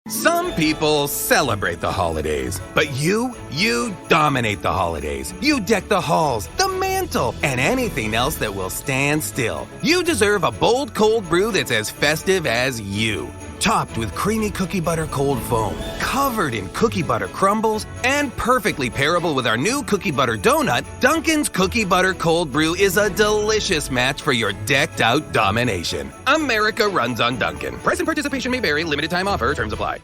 Some people celebrate the holidays, but you dominate the holidays. You deck the halls, the mantle, and anything else that will stand still. You deserve a bold cold brew that's as festive as you. Topped with creamy cookie butter cold foam, covered in cookie butter crumbles, and perfectly pairable with our new cookie butter donut, Dunkin's Cookie Butter Cold Brew is a delicious match for your decked out domination. America runs on Dunkin'. Price and participation may vary. Limited time offer. Terms apply.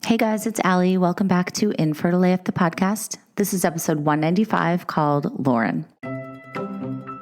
Hey guys, it's Allie. Welcome back to Infertile, the podcast. This is episode 195 called Lauren.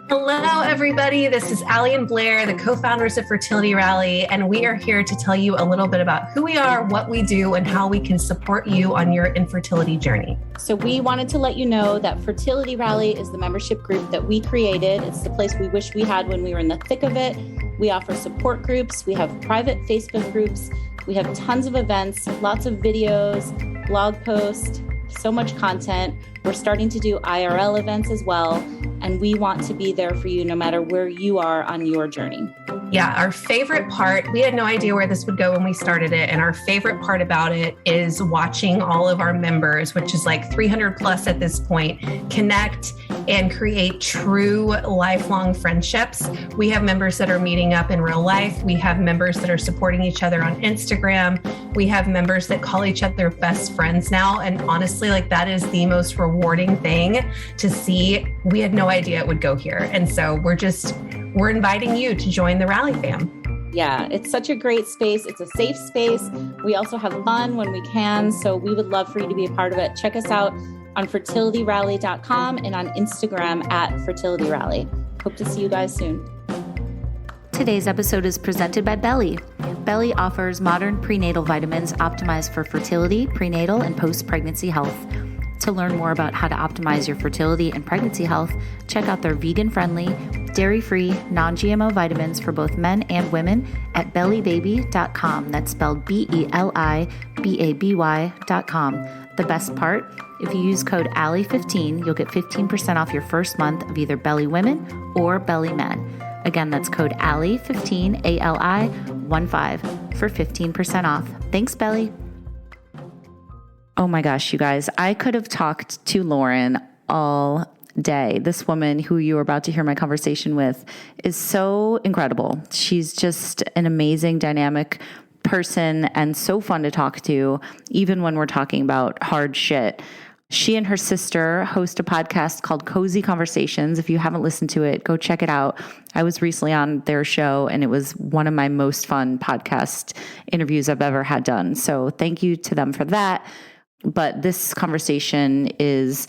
Hello, everybody. This is Allie and Blair, the co-founders of Fertility Rally, and we are here to tell you a little bit about who we are, what we do, and how we can support you on your infertility journey. So we wanted to let you know that Fertility Rally is the membership group that we created. It's the place we wish we had when we were in the thick of it. We offer support groups. We have private Facebook groups. We have tons of events, lots of videos, blog posts, so much content. We're starting to do IRL events as well, and we want to be there for you no matter where you are on your journey. Yeah, our favorite part, we had no idea where this would go when we started it, and our favorite part about it is watching all of our members, which is like 300 plus at this point, connect and create true lifelong friendships. We have members that are meeting up in real life. We have members that are supporting each other on Instagram. We have members that call each other best friends now. And honestly, like that is the most rewarding thing to see. We had no idea it would go here. And so we're inviting you to join the Rally fam. Yeah, it's such a great space. It's a safe space. We also have fun when we can. So we would love for you to be a part of it. Check us out on fertilityrally.com and on Instagram at fertilityrally. Hope to see you guys soon. Today's episode is presented by BELI. BELI offers modern prenatal vitamins optimized for fertility, prenatal, and post-pregnancy health. To learn more about how to optimize your fertility and pregnancy health, check out their vegan-friendly, dairy-free, non-GMO vitamins for both men and women at belibaby.com. That's spelled BELIBABY.com. The best part, if you use code ALLIE15, you'll get 15% off your first month of either BELI Women or BELI Men. Again, that's code ALLIE15, ALI15, for 15% off. Thanks, BELI. Oh my gosh, you guys, I could have talked to Lauren all day. This woman who you are about to hear my conversation with is so incredible. She's just an amazing, dynamic person and so fun to talk to, even when we're talking about hard shit. She and her sister host a podcast called Cozy Conversations. If you haven't listened to it, go check it out. I was recently on their show, and it was one of my most fun podcast interviews I've ever had done. So thank you to them for that. But this conversation is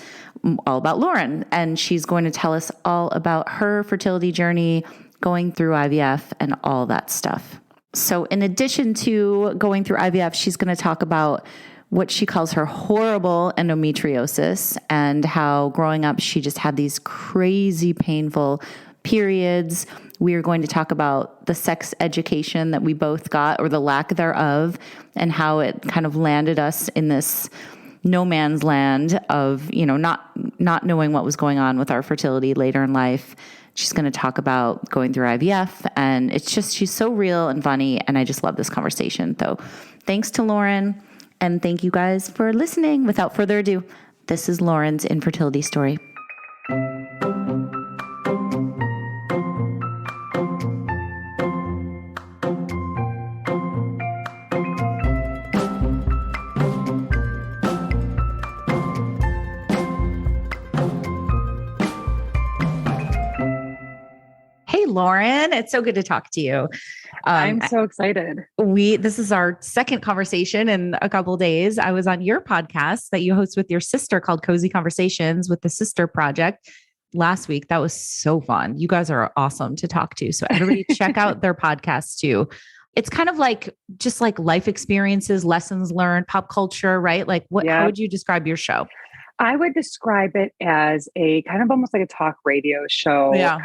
all about Lauren, and she's going to tell us all about her fertility journey, going through IVF, and all that stuff. So in addition to going through IVF, she's going to talk about what she calls her horrible endometriosis and how growing up she just had these crazy painful periods. We are going to talk about the sex education that we both got, or the lack thereof, and how it kind of landed us in this no man's land of, not knowing what was going on with our fertility later in life. She's going to talk about going through IVF, and she's so real and funny, and I just love this conversation. So thanks to Lauren, and thank you guys for listening. Without further ado, this is Lauren's infertility story. Lauren, it's so good to talk to you. I'm so excited. This is our second conversation in a couple of days. I was on your podcast that you host with your sister called Cozy Conversations with the Sister Project last week. That was so fun. You guys are awesome to talk to. So everybody check out their podcast too. It's kind of like just like life experiences, lessons learned, pop culture, right? Like how would you describe your show? I would describe it as a kind of almost like a talk radio show. Yeah.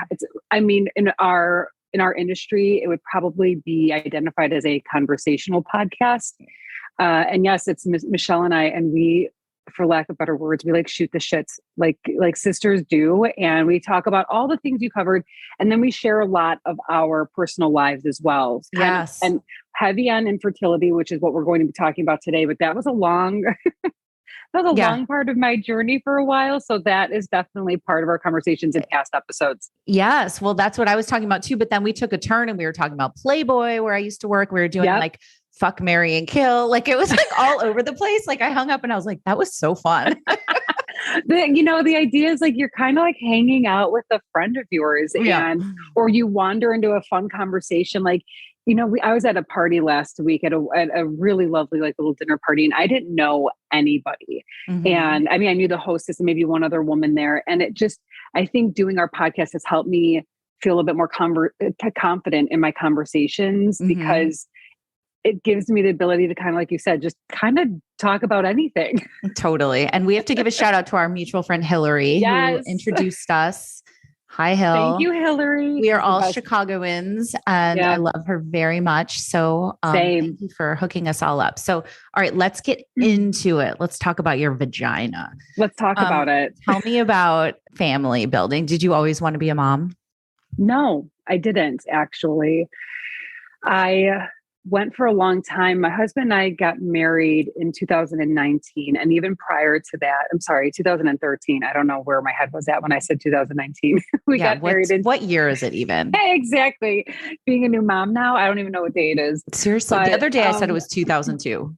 In our industry, it would probably be identified as a conversational podcast. And yes, it's Michelle and I, and we for lack of better words, we like shoot the shits like sisters do. And we talk about all the things you covered. And then we share a lot of our personal lives as well. Yes. And heavy on infertility, which is what we're going to be talking about today. But that was a long, long part of my journey for a while. So that is definitely part of our conversations in past episodes. Yes. Well, that's what I was talking about too. But then we took a turn and we were talking about Playboy, where I used to work. We were doing like fuck, marry, and kill. Like it was like all over the place. Like I hung up and I was like, that was so fun. The idea is like, you're kind of like hanging out with a friend of yours or you wander into a fun conversation. Like, I was at a party last week at a really lovely, like little dinner party, and I didn't know anybody. Mm-hmm. And I mean, I knew the hostess and maybe one other woman there. And I think doing our podcast has helped me feel a bit more confident in my conversations because it gives me the ability to kind of, like you said, just kind of talk about anything. Totally. And we have to give a shout out to our mutual friend, Hillary, who introduced us. Hi, Hill. Thank you, Hillary. We are all Chicagoans and I love her very much. So thank you for hooking us all up. So, all right, let's get into it. Let's talk about your vagina. Let's talk about it. Tell me about family building. Did you always want to be a mom? No, I didn't actually. I went for a long time. My husband and I got married in 2019. And even prior to that, 2013. I don't know where my head was at when I said 2019. We got married in... What year is it even? Exactly. Being a new mom now, I don't even know what day it is. Seriously. The other day I said it was 2002.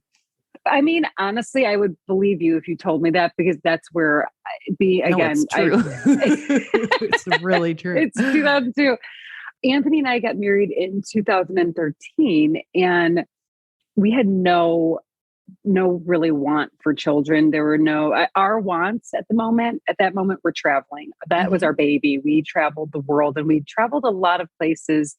I mean, honestly, I would believe you if you told me that, because that's where it's true. It's really true. It's 2002. Anthony and I got married in 2013, and we had no really want for children. There were our wants at that moment were traveling. That was our baby. We traveled the world, and we traveled a lot of places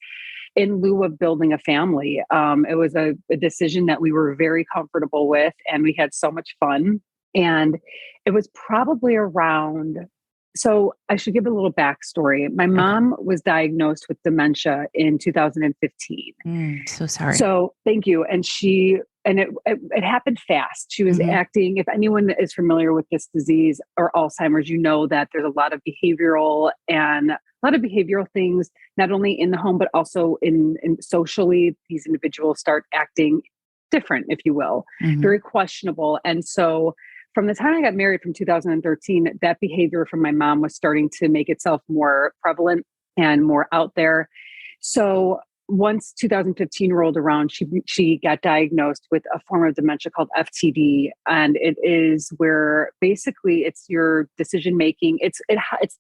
in lieu of building a family. It was a decision that we were very comfortable with, and we had so much fun. And it was probably around... So I should give a little backstory. My mom was diagnosed with dementia in 2015. So sorry. So thank you. And it happened fast. She was acting. If anyone is familiar with this disease or Alzheimer's, you know that there's a lot of behavioral things, not only in the home, but also in socially. These individuals start acting different, if you will, very questionable. And so from the time I got married from 2013, that behavior from my mom was starting to make itself more prevalent and more out there. So once 2015 rolled around, she got diagnosed with a form of dementia called FTD. And it is where basically it's your decision making. It's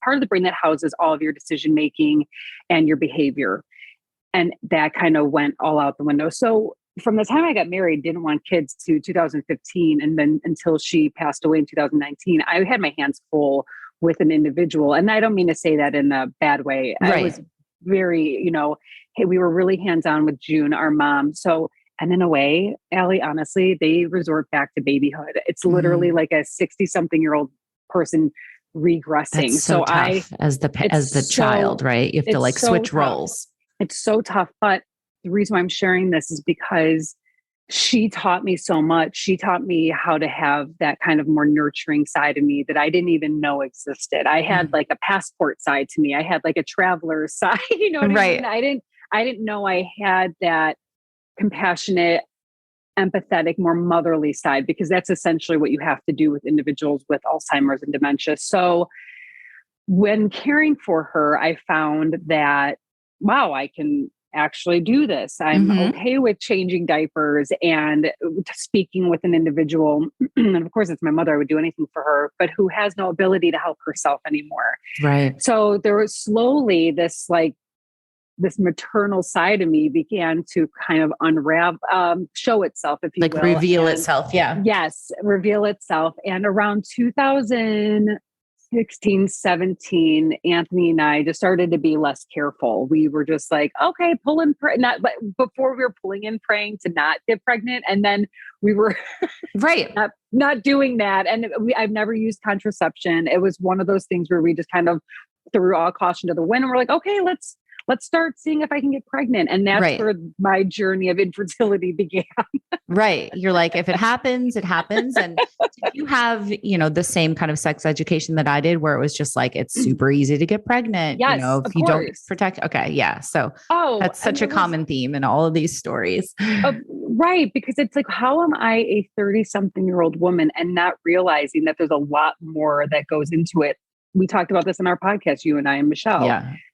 part of the brain that houses all of your decision making and your behavior. And that kind of went all out the window. So from the time I got married, didn't want kids, to 2015. And then until she passed away in 2019, I had my hands full with an individual. And I don't mean to say that in a bad way. Right. I was very, hey, we were really hands-on with June, our mom. So, and in a way, Allie, honestly, they resort back to babyhood. It's literally like a 60-something-year-old person regressing. That's so tough as the child, right? You have to switch roles. It's so tough. But the reason why I'm sharing this is because she taught me so much. She taught me how to have that kind of more nurturing side of me that I didn't even know existed. I had like a passport side to me. I had like a traveler side, you know what I mean? I didn't know I had that compassionate, empathetic, more motherly side, because that's essentially what you have to do with individuals with Alzheimer's and dementia. So when caring for her, I found that, wow, I can actually do this. I'm okay with changing diapers and speaking with an individual. And of course, it's my mother. I would do anything for her, but who has no ability to help herself anymore. Right. So there was slowly this maternal side of me began to kind of unravel, show itself, if you will. Reveal itself. Yeah. Yes. Reveal itself. And around 2016, 17, Anthony and I just started to be less careful. We were just like, okay, but before we were pulling in, praying to not get pregnant. And then we were not doing that. And I've never used contraception. It was one of those things where we just kind of threw all caution to the wind and we're like, okay, let's let's start seeing if I can get pregnant. And that's where my journey of infertility began. Right. You're like, if it happens, it happens. And you have, the same kind of sex education that I did, where it was just like, it's super easy to get pregnant. Yes, if you don't protect. Okay. Yeah. So that's such a common theme in all of these stories. Right. Because it's like, how am I a 30-something-year-old woman and not realizing that there's a lot more that goes into it? We talked about this in our podcast, you and I and Michelle,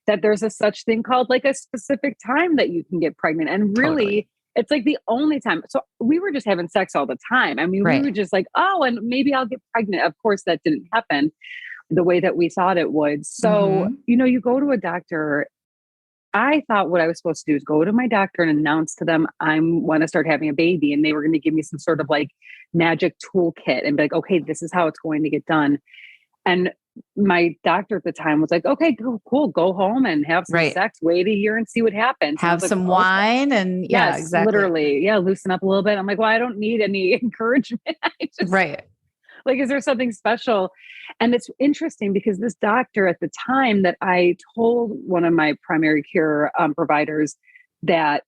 that there's a such thing called like a specific time that you can get pregnant. And really, it's like the only time. So we were just having sex all the time. I mean, we were just like, oh, and maybe I'll get pregnant. Of course, that didn't happen the way that we thought it would. So, you go to a doctor. I thought what I was supposed to do is go to my doctor and announce to them I want to start having a baby. And they were going to give me some sort of like magic toolkit and be like, okay, this is how it's going to get done. And my doctor at the time was like, okay, cool. Go home and have some sex, wait a year and see what happens. Have some wine and exactly. Literally. Loosen up a little bit. I'm like, well, I don't need any encouragement. Like, is there something special? And it's interesting because this doctor at the time that I told one of my primary care providers that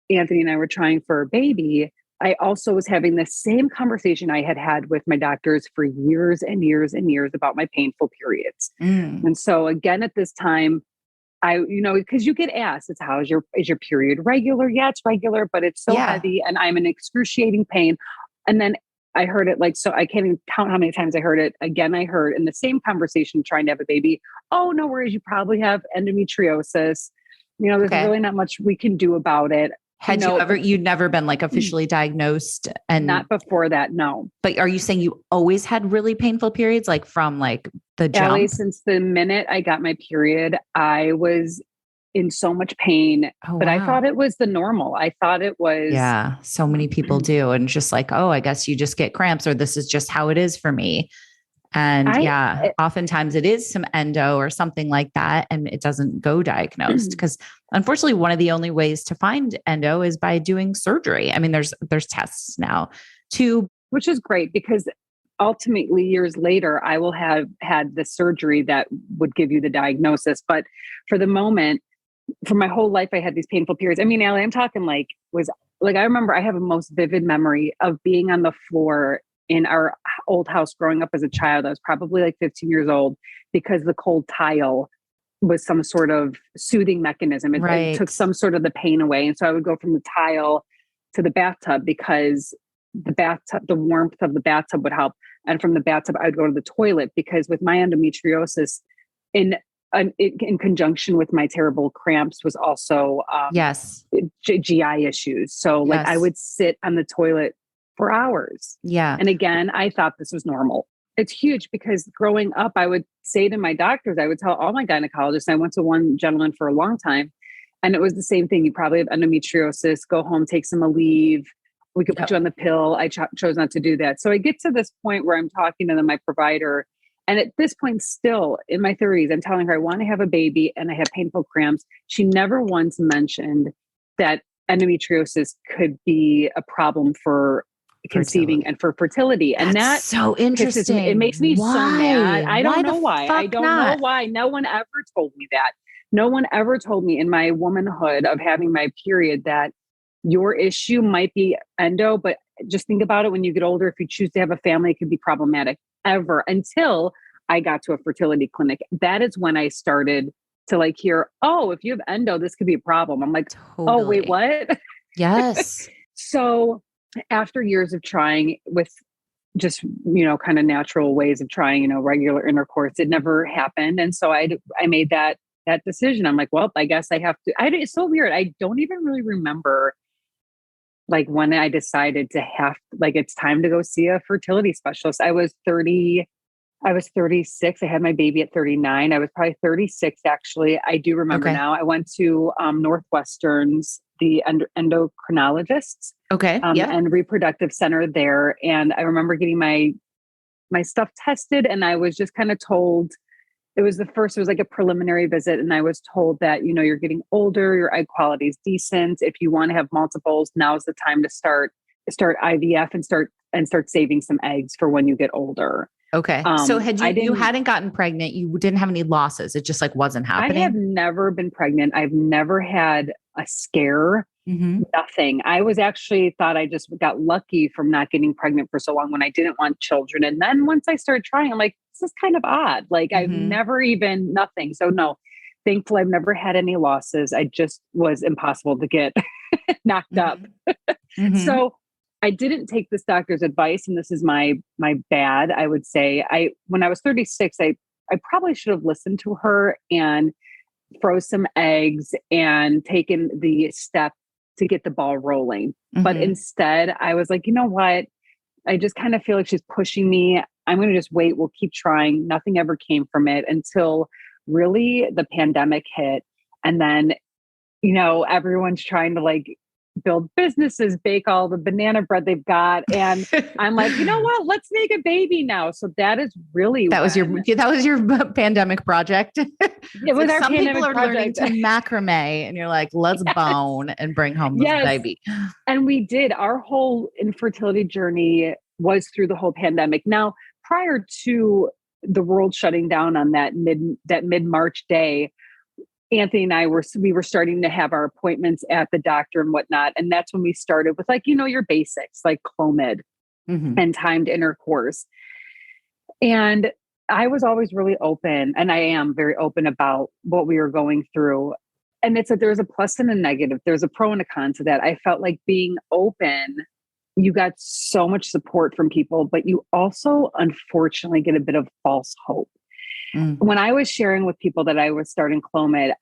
Anthony and I were trying for a baby, I also was having the same conversation I had had with my doctors for years and years and years about my painful periods. And so again, at this time, because you get asked, it's is your period regular? Yeah, it's regular, but it's so heavy and I'm in excruciating pain. And then I heard it so I can't even count how many times I heard it. Again, I heard in the same conversation trying to have a baby, oh, no worries, you probably have endometriosis. There's really not much we can do about it. You'd never been like officially diagnosed? And not before that, no. But are you saying you always had really painful periods, like from like the jump? Allie, since the minute I got my period, I was in so much pain, but I thought it was the normal. I thought it was. Yeah. So many people do. And just like, oh, I guess you just get cramps or this is just how it is for me. And oftentimes it is some endo or something like that. And it doesn't go diagnosed because unfortunately, one of the only ways to find endo is by doing surgery. I mean, there's tests now too. Which is great because ultimately years later, I will have had the surgery that would give you the diagnosis. But for the moment, for my whole life, I had these painful periods. I mean, Allie, I'm talking I remember I have a most vivid memory of being on the floor in our old house growing up as a child. I was probably like 15 years old because the cold tile was some sort of soothing mechanism. It took some sort of the pain away. And so I would go from the tile to the bathtub because the warmth of the bathtub would help. And from the bathtub, I would go to the toilet because with my endometriosis in conjunction with my terrible cramps was also GI issues. So I would sit on the toilet for hours. Yeah. And again, I thought this was normal. It's huge because growing up, I would say to my doctors, I would tell all my gynecologists, I went to one gentleman for a long time and it was the same thing. You probably have endometriosis, go home, take some leave. We could put you on the pill. I chose not to do that. So I get to this point where I'm talking to my provider. And at this point, still in my 30s, I'm telling her I want to have a baby and I have painful cramps. She never once mentioned that endometriosis could be a problem for conceiving and for fertility. And that's so interesting. It makes me so mad. I don't know why. I don't know why. No one ever told me that. No one ever told me in my womanhood of having my period that your issue might be endo, but just think about it when you get older. If you choose to have a family, it could be problematic ever until I got to a fertility clinic. That is when I started to hear, oh, if you have endo, this could be a problem. I'm like, oh, wait, what? Yes. So after years of trying with just, kind of natural ways of trying, regular intercourse, it never happened. And so I made that decision. I'm like, well, I guess I have to. It's so weird. I don't even really remember when I decided to it's time to go see a fertility specialist. I was 36. I had my baby at 39. I was probably 36, actually. I do remember now. I went to Northwestern's, the endocrinologists, and reproductive center there. And I remember getting my stuff tested, and I was just kind of told, it was like a preliminary visit. And I was told that, you're getting older, your egg quality is decent. If you want to have multiples, now's the time to start IVF and start saving some eggs for when you get older. Okay. So you hadn't gotten pregnant. You didn't have any losses. It just like wasn't happening. I have never been pregnant. I've never had a scare, nothing. I was actually thought I just got lucky from not getting pregnant for so long when I didn't want children. And then once I started trying, I'm like, this is kind of odd. Like I've never even nothing. So no, thankfully I've never had any losses. I just was impossible to get knocked up. So I didn't take this doctor's advice, and this is my bad. I would say when I was 36, I probably should have listened to her and froze some eggs and taken the step to get the ball rolling. But instead, I was like, you know what? I just kind of feel like she's pushing me. I'm going to just wait. We'll keep trying. Nothing ever came from it until really the pandemic hit, and then everyone's trying to like build businesses, bake all the banana bread they've got. And I'm like, you know what? Let's make a baby now. So that is really, that was your pandemic project. It was our some pandemic people are project. learning to macrame and you're like, let's bone and bring home the baby. And we did. Our whole infertility journey was through the whole pandemic. Now, prior to the world shutting down on that mid-March day, Anthony and I were starting to have our appointments at the doctor and whatnot. And that's when we started with like, your basics like Clomid and timed intercourse. And I was always really open, and I am very open about what we were going through. And there's a plus and a negative. There's a pro and a con to that. I felt like being open, you got so much support from people, but you also unfortunately get a bit of false hope. When I was sharing with people that I was starting Clomid,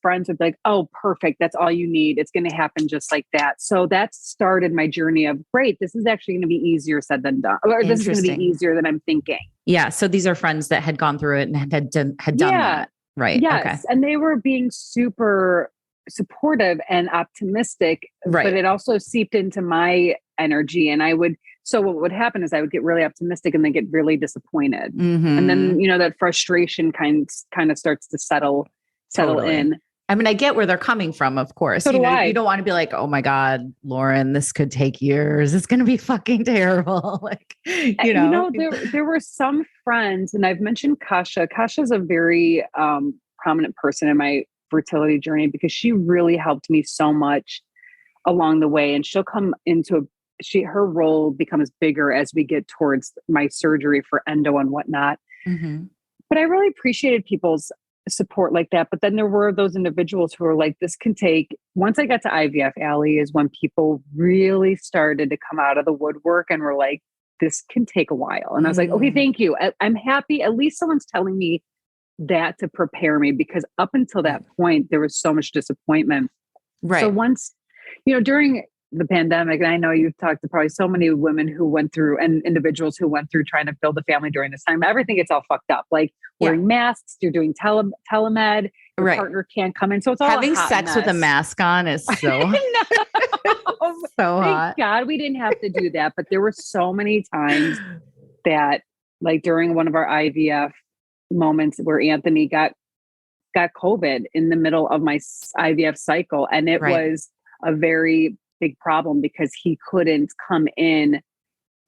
friends would be like, oh, perfect. That's all you need. It's going to happen just like that. So that started my journey of great. This is actually going to be easier said than done. Or this is going to be easier than I'm thinking. Yeah. So these are friends that had gone through it and had done that. Right. Yes. Okay. And they were being super supportive and optimistic, but it also seeped into my energy. And so what would happen is I would get really optimistic and then get really disappointed. And then, that frustration kind of starts to settle in. I mean, I get where they're coming from, of course. So you don't want to be like, oh my God, Lauren, this could take years. It's going to be fucking terrible. There were some friends, and I've mentioned Kasha. Kasha's a very prominent person in my fertility journey because she really helped me so much along the way. And she'll come into her role becomes bigger as we get towards my surgery for endo and whatnot. But I really appreciated people's support like that. But then there were those individuals who were like, this can take, once I got to IVF, Allie, is when people really started to come out of the woodwork and were like, this can take a while. And I was like, okay, thank you. I'm happy. At least someone's telling me that to prepare me, because up until that point, there was so much disappointment. Right. So once, during the pandemic, and I know you've talked to probably so many women who went through and individuals who went through trying to build a family during this time, everything gets all fucked up. Like wearing masks, you're doing telemed, your partner can't come in. So it's all having sex with a mask on is so, so hot. Thank God we didn't have to do that. But there were so many times that like during one of our IVF moments where Anthony got COVID in the middle of my IVF cycle. And it was a very big problem because he couldn't come in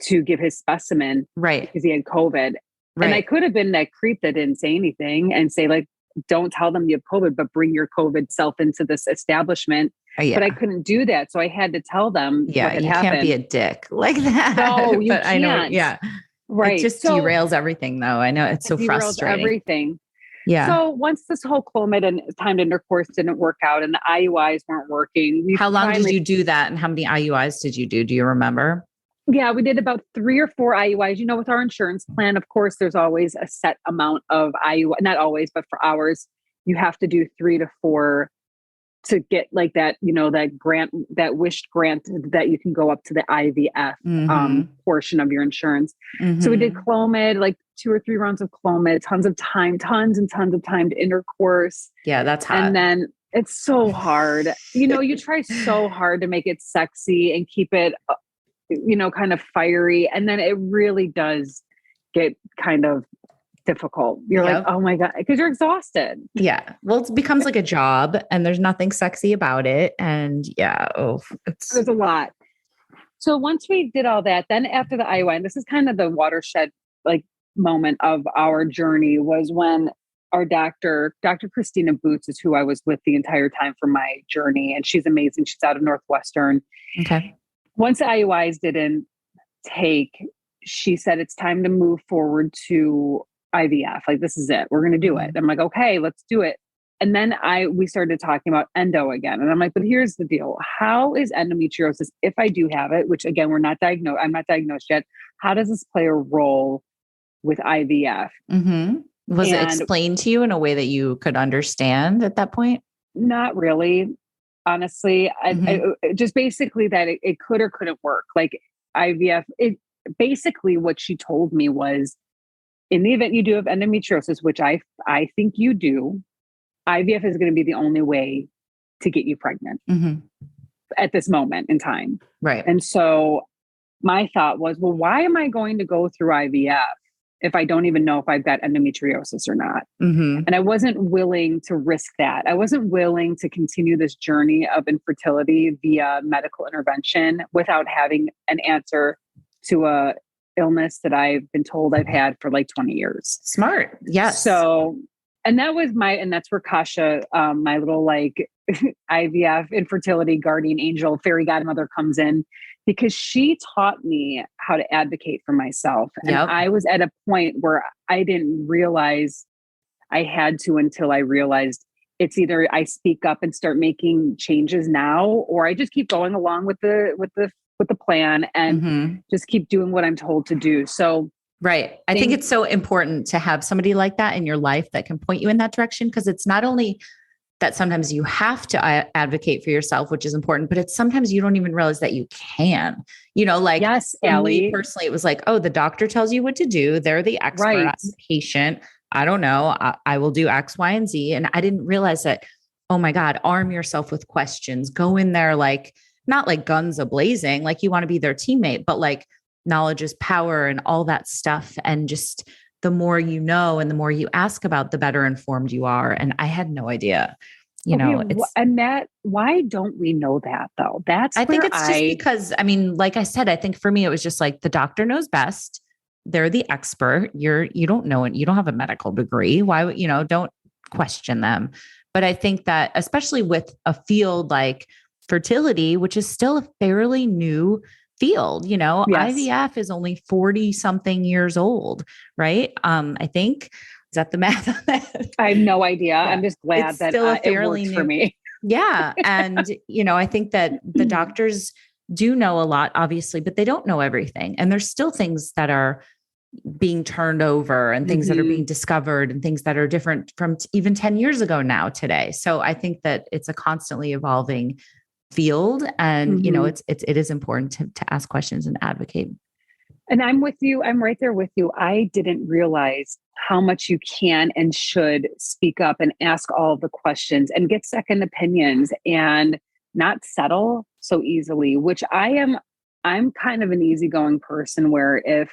to give his specimen because he had COVID. And I could have been that creep that didn't say anything and say like, don't tell them you have COVID, but bring your COVID self into this establishment. But I couldn't do that. So I had to tell them what had happened. Can't be a dick like that. No, you can't. I know. Yeah. Right. It just derails everything though. I know it's so frustrating. Everything. Yeah. So once this whole Clomid and timed intercourse didn't work out and the IUIs weren't working. How long did you do that? And how many IUIs did you do? Do you remember? Yeah, we did about 3 or 4 IUIs. With our insurance plan, of course, there's always a set amount of IUI, not always, but for ours, you have to do 3 to 4 to get like that, that grant, that wished grant that you can go up to the IVF portion of your insurance. So we did Clomid, like 2 or 3 rounds of Clomid, tons and tons of timed intercourse. Yeah, that's hot. And then it's so hard. You try so hard to make it sexy and keep it, kind of fiery. And then it really does get kind of difficult. You're like, oh my God, because you're exhausted. Yeah. Well, it becomes like a job and there's nothing sexy about it. And there's a lot. So once we did all that, then after the IUI, and this is kind of the watershed, like moment of our journey was when our Dr. Christina Boots is who I was with the entire time for my journey. And she's amazing. She's out of Northwestern. Okay. Once the IUIs didn't take, she said, it's time to move forward to IVF. Like, this is it. We're going to do it. I'm like, okay, let's do it. And then we started talking about endo again. And I'm like, but here's the deal. How is endometriosis, if I do have it, which again, I'm not diagnosed yet. How does this play a role with IVF? Mm-hmm. Was it explained to you in a way that you could understand at that point? Not really. Honestly, I just basically that it could or couldn't work. Like IVF, basically what she told me was, in the event you do have endometriosis, which I think you do, IVF is going to be the only way to get you pregnant at this moment in time. Right. And so my thought was, well, why am I going to go through IVF if I don't even know if I've got endometriosis or not? Mm-hmm. And I wasn't willing to risk that. I wasn't willing to continue this journey of infertility via medical intervention without having an answer to a illness that I've been told I've had for like 20 years. Smart. Yes. So, and that's where Kasha, my little like IVF infertility guardian angel, fairy godmother comes in, because she taught me how to advocate for myself. And I was at a point where I didn't realize I had to until I realized it's either I speak up and start making changes now, or I just keep going along with the plan and just keep doing what I'm told to do. So, right. I think it's so important to have somebody like that in your life that can point you in that direction, because it's not only that sometimes you have to advocate for yourself, which is important, but it's sometimes you don't even realize that you can, like, yes, for me personally, it was like, oh, the doctor tells you what to do. They're the expert. Right. I'm the patient. I don't know. I will do X, Y, and Z. And I didn't realize that, oh my God, arm yourself with questions, go in there, like, not like guns a-blazing, like you want to be their teammate, but like knowledge is power and all that stuff. And just the more you know, and the more you ask about, the better informed you are. And I had no idea, and that, why don't we know that though? I think it's just because, like I said, I think for me, it was just like the doctor knows best. They're the expert. You don't know it. You don't have a medical degree. Why would, don't question them. But I think that especially with a field like fertility, which is still a fairly new field, yes. IVF is only 40 something years old, right? I think, is that the math on that? I have no idea. Yeah. I'm just glad that it worked for me. Yeah. And, I think that the doctors do know a lot, obviously, but they don't know everything. And there's still things that are being turned over and things that are being discovered and things that are different from even 10 years ago now today. So I think that it's a constantly evolving field, and it is important to ask questions and advocate. And I'm with you. I'm right there with you. I didn't realize how much you can and should speak up and ask all the questions and get second opinions and not settle so easily, which I'm kind of an easygoing person where if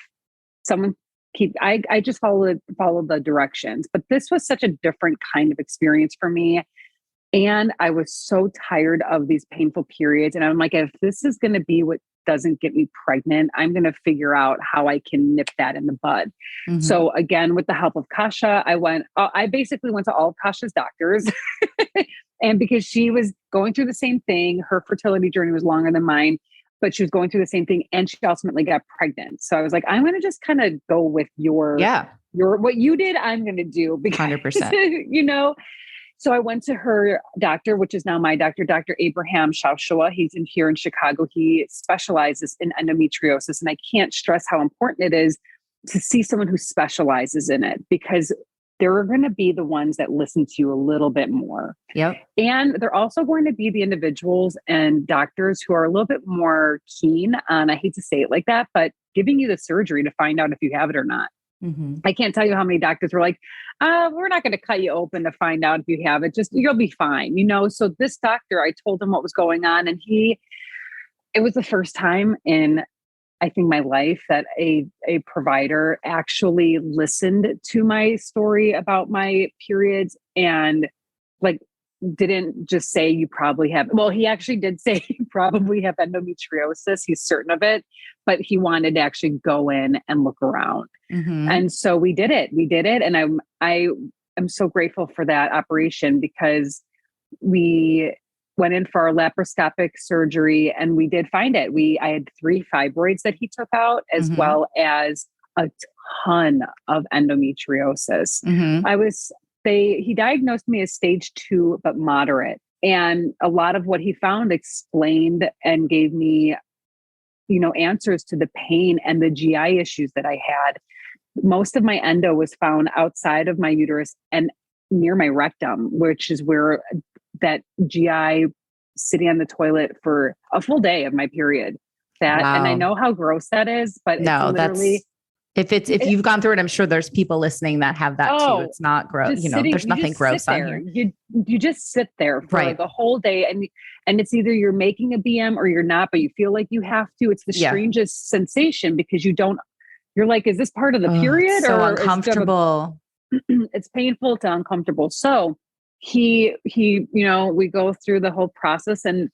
someone I just follow the directions, but this was such a different kind of experience for me. And I was so tired of these painful periods. And I'm like, if this is going to be what doesn't get me pregnant, I'm going to figure out how I can nip that in the bud. So again, with the help of Kasha, I basically went to all of Kasha's doctors. And because she was going through the same thing, her fertility journey was longer than mine, but she was going through the same thing and she ultimately got pregnant. So I was like, I'm going to just kind of go with your what you did, I'm going to do because 100%. So I went to her doctor, which is now my doctor, Dr. Abraham Shaushua. He's here in Chicago. He specializes in endometriosis. And I can't stress how important it is to see someone who specializes in it, because they're going to be the ones that listen to you a little bit more. Yep. And they're also going to be the individuals and doctors who are a little bit more keen on, I hate to say it like that, but giving you the surgery to find out if you have it or not. I can't tell you how many doctors were like, we're not going to cut you open to find out if you have it. Just, you'll be fine. So this doctor, I told him what was going on, and it was the first time in, I think, my life that a provider actually listened to my story about my periods and like didn't just say you probably have, well, he actually did say you probably have endometriosis. He's certain of it, but he wanted to actually go in and look around. And so we did it. And I'm so grateful for that operation because we went in for our laparoscopic surgery and we did find it. I had 3 fibroids that he took out, as well as a ton of endometriosis. He diagnosed me as stage 2, but moderate. And a lot of what he found explained and gave me, answers to the pain and the GI issues that I had. Most of my endo was found outside of my uterus and near my rectum, which is where that GI sitting on the toilet for a full day of my period. And I know how gross that is, but no, it's literally, if you've gone through it, I'm sure there's people listening that have that too. It's not gross. There's nothing gross on here. You just sit there for like a whole day and it's either you're making a BM or you're not, but you feel like you have to. It's the strangest sensation because you're like, is this part of the period? So uncomfortable. It's painful. It's uncomfortable. So we go through the whole process, and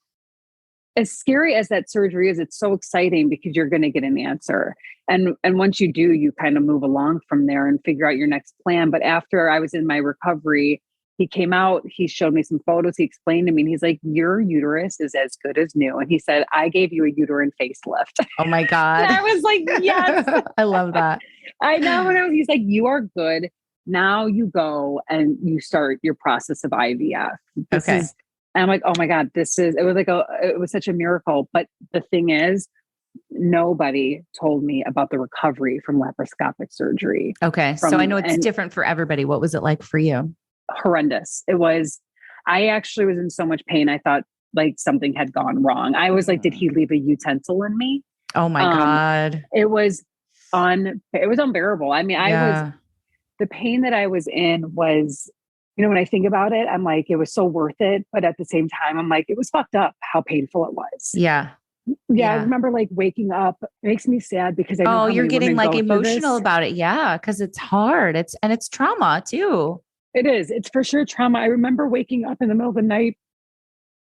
as scary as that surgery is, it's so exciting because you're going to get an answer. And once you do, you kind of move along from there and figure out your next plan. But after I was in my recovery, he came out, he showed me some photos. He explained to me, and he's like, your uterus is as good as new. And he said, I gave you a uterine facelift. Oh my God. And I was like, yes. I love that. I know. He's like, you are good. Now you go and you start your process of IVF. And I'm like, oh my God, it was such a miracle. But the thing is, nobody told me about the recovery from laparoscopic surgery. Okay. So I know it's different for everybody. What was it like for you? Horrendous. I actually was in so much pain. I thought like something had gone wrong. I was like, did he leave a utensil in me? Oh my God. It was unbearable. I mean, the pain that I was in was, when I think about it, I'm like, it was so worth it. But at the same time, I'm like, it was fucked up how painful it was. Yeah. I remember like waking up. It makes me sad because I know you're getting like emotional about it. Yeah. Cause it's hard. It's trauma too. It is. It's for sure trauma. I remember waking up in the middle of the night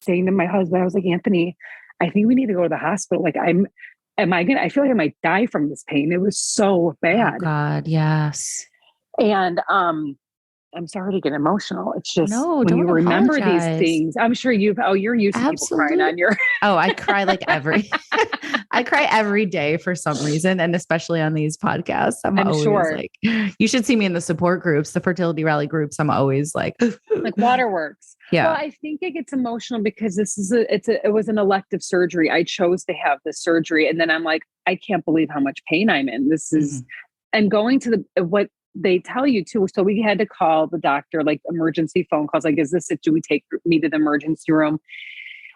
saying to my husband, I was like, Anthony, I think we need to go to the hospital. Like I feel like I might die from this pain. It was so bad. Oh God. Yes. And, I'm sorry to get emotional. It's just when don't you remember apologize. these things, I'm sure you're used to people crying on your. I cry like I cry every day for some reason. And especially on these podcasts, I'm always sure. Like, you should see me in the support groups, the fertility rally groups. I'm always like waterworks. Yeah. Well, I think it gets emotional because it was an elective surgery. I chose to have the surgery. And then I'm like, I can't believe how much pain I'm in. This is, and going to what they tell you too. So we had to call the doctor, like emergency phone calls. Like, is this it? Do we take me to the emergency room?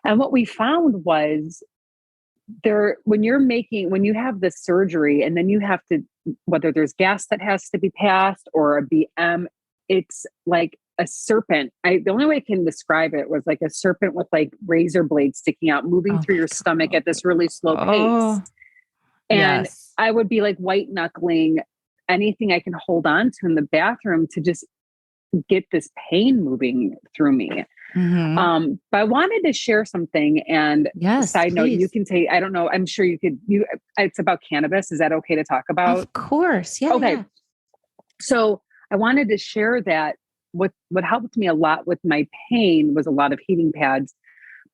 And what we found was when you have this surgery and then you have to, whether there's gas that has to be passed or a BM, it's like a serpent. The only way I can describe it was like a serpent with like razor blades sticking out, moving through your stomach at this really slow pace. And I would be like white knuckling anything I can hold on to in the bathroom to just get this pain moving through me. But I wanted to share something, and side note, you can take, I don't know, I'm sure it's about cannabis. Is that okay to talk about? Of course. Yeah. Okay. Yeah. So I wanted to share that what helped me a lot with my pain was a lot of heating pads,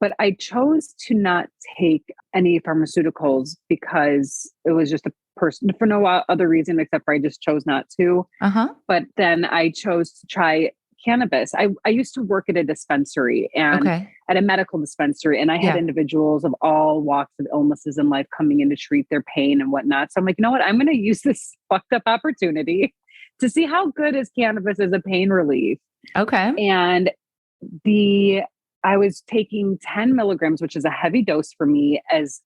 but I chose to not take any pharmaceuticals because it was just for no other reason except for I just chose not to. But then I chose to try cannabis. I used to work at a dispensary and at a medical dispensary, and I had individuals of all walks of illnesses in life coming in to treat their pain and whatnot. So I'm like, you know what? I'm going to use this fucked up opportunity to see how good is cannabis as a pain relief. Okay. And I was taking 10 milligrams, which is a heavy dose for me, as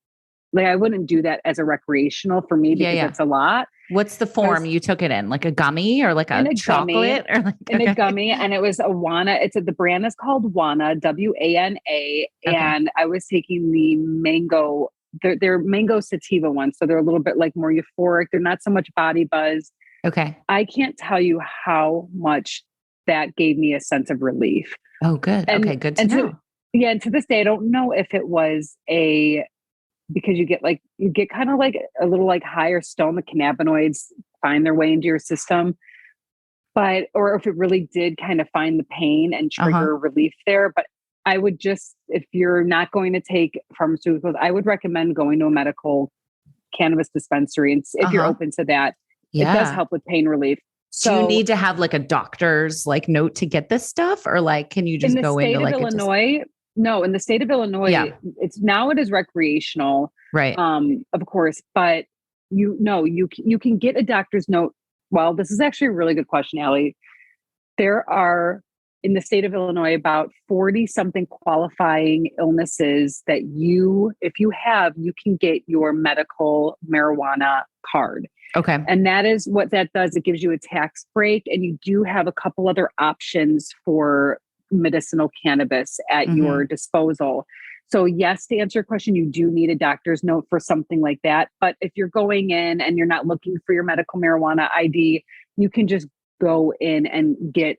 like, I wouldn't do that as a recreational for me because it's a lot. What's the form you took it in? Like a gummy or like a chocolate or like in a gummy? And it was a Wana. The brand is called Wana, WANA. And I was taking the mango, they're mango sativa ones. So they're a little bit like more euphoric. They're not so much body buzz. Okay. I can't tell you how much that gave me a sense of relief. Oh, good. Okay, good to know. And to this day, I don't know if it was because you get kind of like a little like higher stone, the cannabinoids find their way into your system, or if it really did kind of find the pain and trigger relief there. But I would if you're not going to take pharmaceuticals, I would recommend going to a medical cannabis dispensary. And if you're open to that, it does help with pain relief. So do you need to have like a doctor's like note to get this stuff, or like, can you just go into like Illinois? No, in the state of Illinois, it is recreational, right? Of course, but you can get a doctor's note. Well, this is actually a really good question, Allie. There are in the state of Illinois about 40 something qualifying illnesses that if you have, you can get your medical marijuana card. Okay. And that is what that does. It gives you a tax break, and you do have a couple other options for medicinal cannabis at your disposal. So yes, to answer your question, you do need a doctor's note for something like that. But if you're going in and you're not looking for your medical marijuana ID, you can just go in and get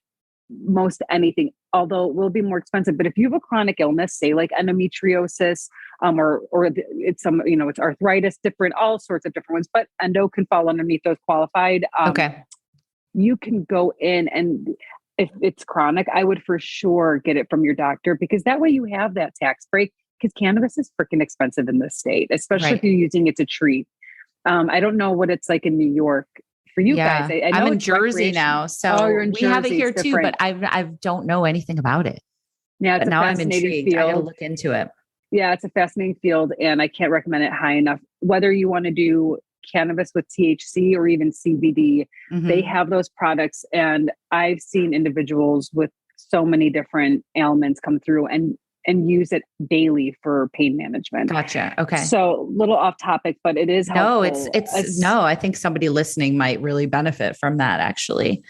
most anything, although it will be more expensive. But if you have a chronic illness, say like endometriosis, or it's it's arthritis, all sorts of different ones, but endo can fall underneath those qualified. You can go in, and if it's chronic, I would for sure get it from your doctor, because that way you have that tax break, because cannabis is freaking expensive in this state, especially if you're using it to treat. I don't know what it's like in New York for you guys. I know I'm in Jersey now, so you're in Jersey. We have it here too, but I don't know anything about it. Yeah, it's now I'm intrigued. Field. I gotta look into it. Yeah, it's a fascinating field, and I can't recommend it high enough. Whether you want to do cannabis with THC or even CBD, they have those products. And I've seen individuals with so many different ailments come through and use it daily for pain management. Gotcha. Okay. So little off topic, but it is helpful. I think somebody listening might really benefit from that, actually.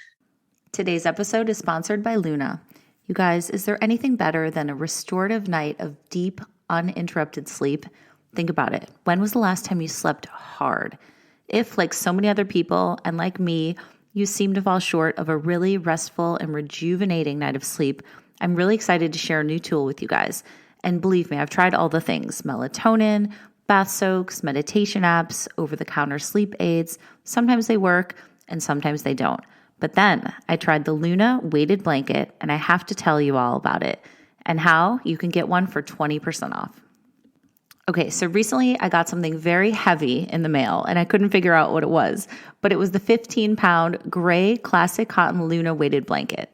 Today's episode is sponsored by Luna. You guys, is there anything better than a restorative night of deep, uninterrupted sleep? Think about it. When was the last time you slept hard? If, like so many other people, and like me, you seem to fall short of a really restful and rejuvenating night of sleep, I'm really excited to share a new tool with you guys. And believe me, I've tried all the things: melatonin, bath soaks, meditation apps, over-the-counter sleep aids. Sometimes they work and sometimes they don't. But then I tried the Luna weighted blanket, and I have to tell you all about it and how you can get one for 20% off. Okay, so recently I got something very heavy in the mail, and I couldn't figure out what it was, but it was the 15-pound gray classic cotton Luna weighted blanket.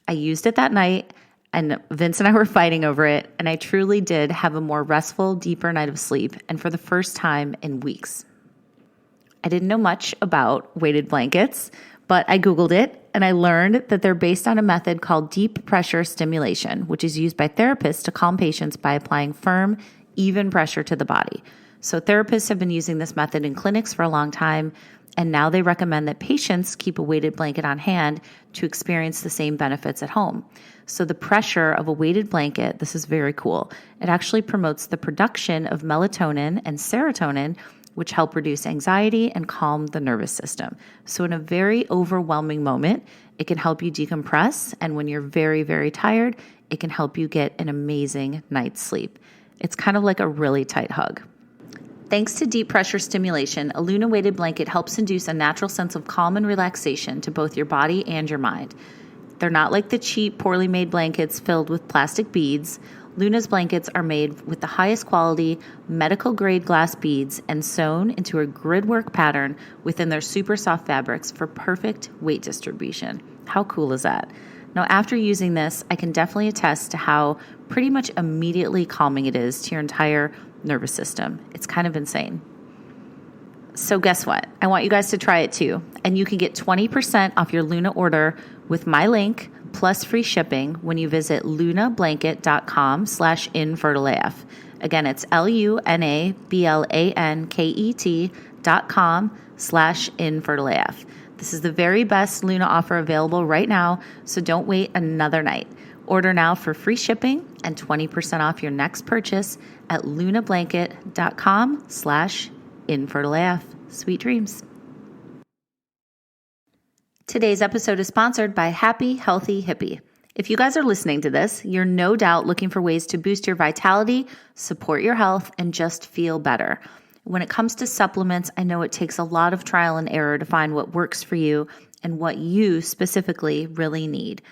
I used it that night, and Vince and I were fighting over it, and I truly did have a more restful, deeper night of sleep, and for the first time in weeks. I didn't know much about weighted blankets, but I Googled it, and I learned that they're based on a method called deep pressure stimulation, which is used by therapists to calm patients by applying firm, even pressure to the body. So therapists have been using this method in clinics for a long time, and now they recommend that patients keep a weighted blanket on hand to experience the same benefits at home. So the pressure of a weighted blanket, this is very cool. It actually promotes the production of melatonin and serotonin, which help reduce anxiety and calm the nervous system. So in a very overwhelming moment, it can help you decompress. And when you're very, very tired, it can help you get an amazing night's sleep. It's kind of like a really tight hug. Thanks to deep pressure stimulation, a Luna weighted blanket helps induce a natural sense of calm and relaxation to both your body and your mind. They're not like the cheap, poorly made blankets filled with plastic beads. Luna's blankets are made with the highest quality medical grade glass beads and sewn into a gridwork pattern within their super soft fabrics for perfect weight distribution. How cool is that? Now, after using this, I can definitely attest to how pretty much immediately calming it is to your entire nervous system. It's kind of insane. So guess what? I want you guys to try it too. And you can get 20% off your Luna order with my link plus free shipping when you visit lunablanket.com/infertileaf. Again, it's LUNABLANKET.com/infertileaf. This is the very best Luna offer available right now, so don't wait another night. Order now for free shipping and 20% off your next purchase at lunablanket.com/infertileaf. Sweet dreams. Today's episode is sponsored by Happy Healthy Hippie. If you guys are listening to this, you're no doubt looking for ways to boost your vitality, support your health, and just feel better. When it comes to supplements, I know it takes a lot of trial and error to find what works for you and what you specifically really need.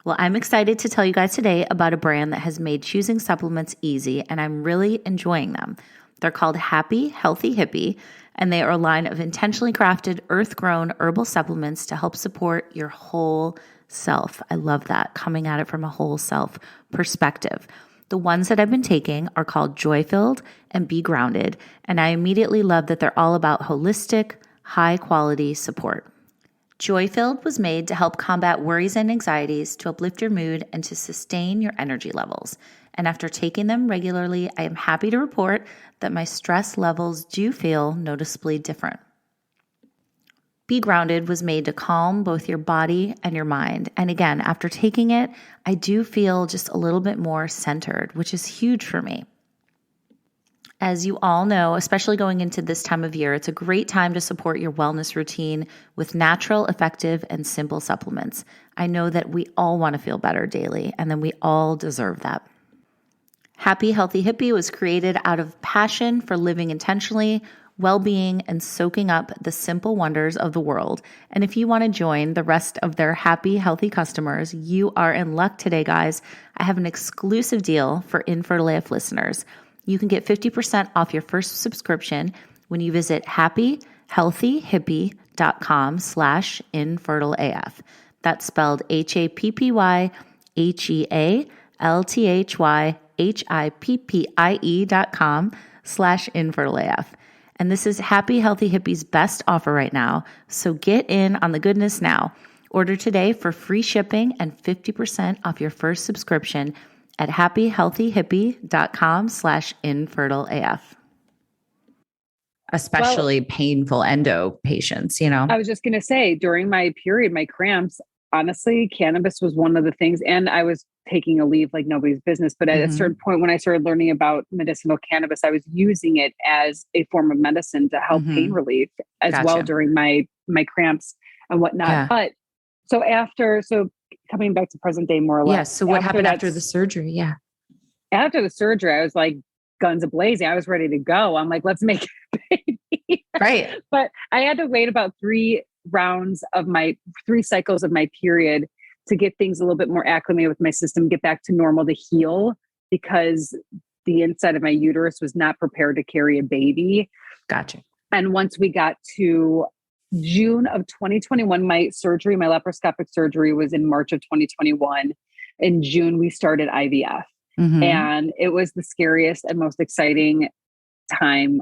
Well, I'm excited to tell you guys today about a brand that has made choosing supplements easy, and I'm really enjoying them. They're called Happy Healthy Hippie, and they are a line of intentionally crafted, earth-grown herbal supplements to help support your whole self. I love that, coming at it from a whole self perspective. The ones that I've been taking are called Joy Filled and Be Grounded, and I immediately love that they're all about holistic, high-quality support. Joy Filled was made to help combat worries and anxieties, to uplift your mood, and to sustain your energy levels. And after taking them regularly, I am happy to report that my stress levels do feel noticeably different. Be Grounded was made to calm both your body and your mind. And again, after taking it, I do feel just a little bit more centered, which is huge for me. As you all know, especially going into this time of year, it's a great time to support your wellness routine with natural, effective, and simple supplements. I know that we all want to feel better daily, and then we all deserve that. Happy Healthy Hippie was created out of passion for living intentionally, well-being, and soaking up the simple wonders of the world. And if you want to join the rest of their happy, healthy customers, you are in luck today, guys. I have an exclusive deal for Infertile AF listeners. You can get 50% off your first subscription when you visit happyhealthyhippie.com/infertileaf. That's spelled happyhealthyhippie.com/infertileaf. And this is Happy Healthy Hippie's best offer right now. So get in on the goodness now. Order today for free shipping and 50% off your first subscription at happyhealthyhippie.com/infertileaf. Especially painful endo patients, you know? I was just going to say, during my period, my cramps, honestly, cannabis was one of the things, and I was taking a leave like nobody's business. But at a certain point, when I started learning about medicinal cannabis, I was using it as a form of medicine to help pain relief as well during my cramps and whatnot. Yeah. But so coming back to present day, more or less. Yes. So what happened after the surgery? Yeah. After the surgery, I was like guns a-blazing. I was ready to go. I'm like, let's make a baby. Right. But I had to wait about 3 cycles of my period to get things a little bit more acclimated with my system, get back to normal, to heal, because the inside of my uterus was not prepared to carry a baby. Gotcha. And once we got to June of 2021, my laparoscopic surgery was in March of 2021. In June, we started IVF. And it was the scariest and most exciting time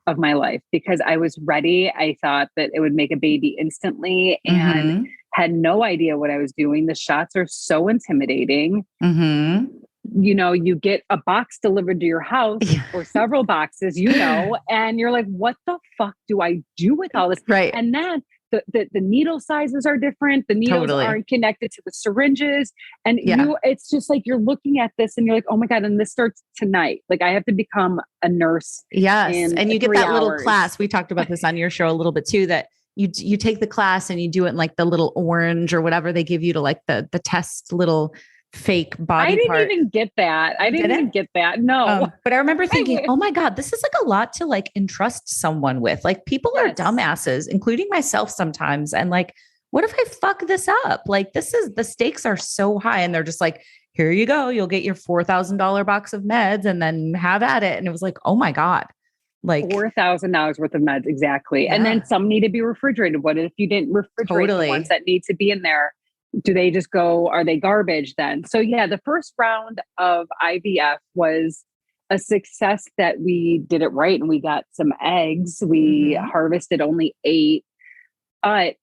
of my life because I was ready. I thought that it would make a baby instantly and had no idea what I was doing. The shots are so intimidating. You know, you get a box delivered to your house or several boxes, and you're like, what the fuck do I do with all this? Right. And then the needle sizes are different. The needles aren't connected to the syringes. And it's just like, you're looking at this and you're like, oh my God. And this starts tonight. Like I have to become a nurse. Yes. And you get that little class. We talked about this on your show a little bit too, that you take the class and you do it in like the little orange or whatever they give you to like the test little fake body part. I didn't even get that. I didn't even get that. No. But I remember thinking, oh my God, this is like a lot to like entrust someone with. Like people are dumbasses, including myself sometimes. And like, what if I fuck this up? Like the stakes are so high and they're just like, here you go. You'll get your $4,000 box of meds and then have at it. And it was like, oh my God. Like $4,000 worth of meds. Exactly. Yeah. And then some need to be refrigerated. What if you didn't refrigerate the ones that need to be in there? Do they just go, are they garbage then? So the first round of IVF was a success that we did it right. And we got some eggs. We harvested only 8. But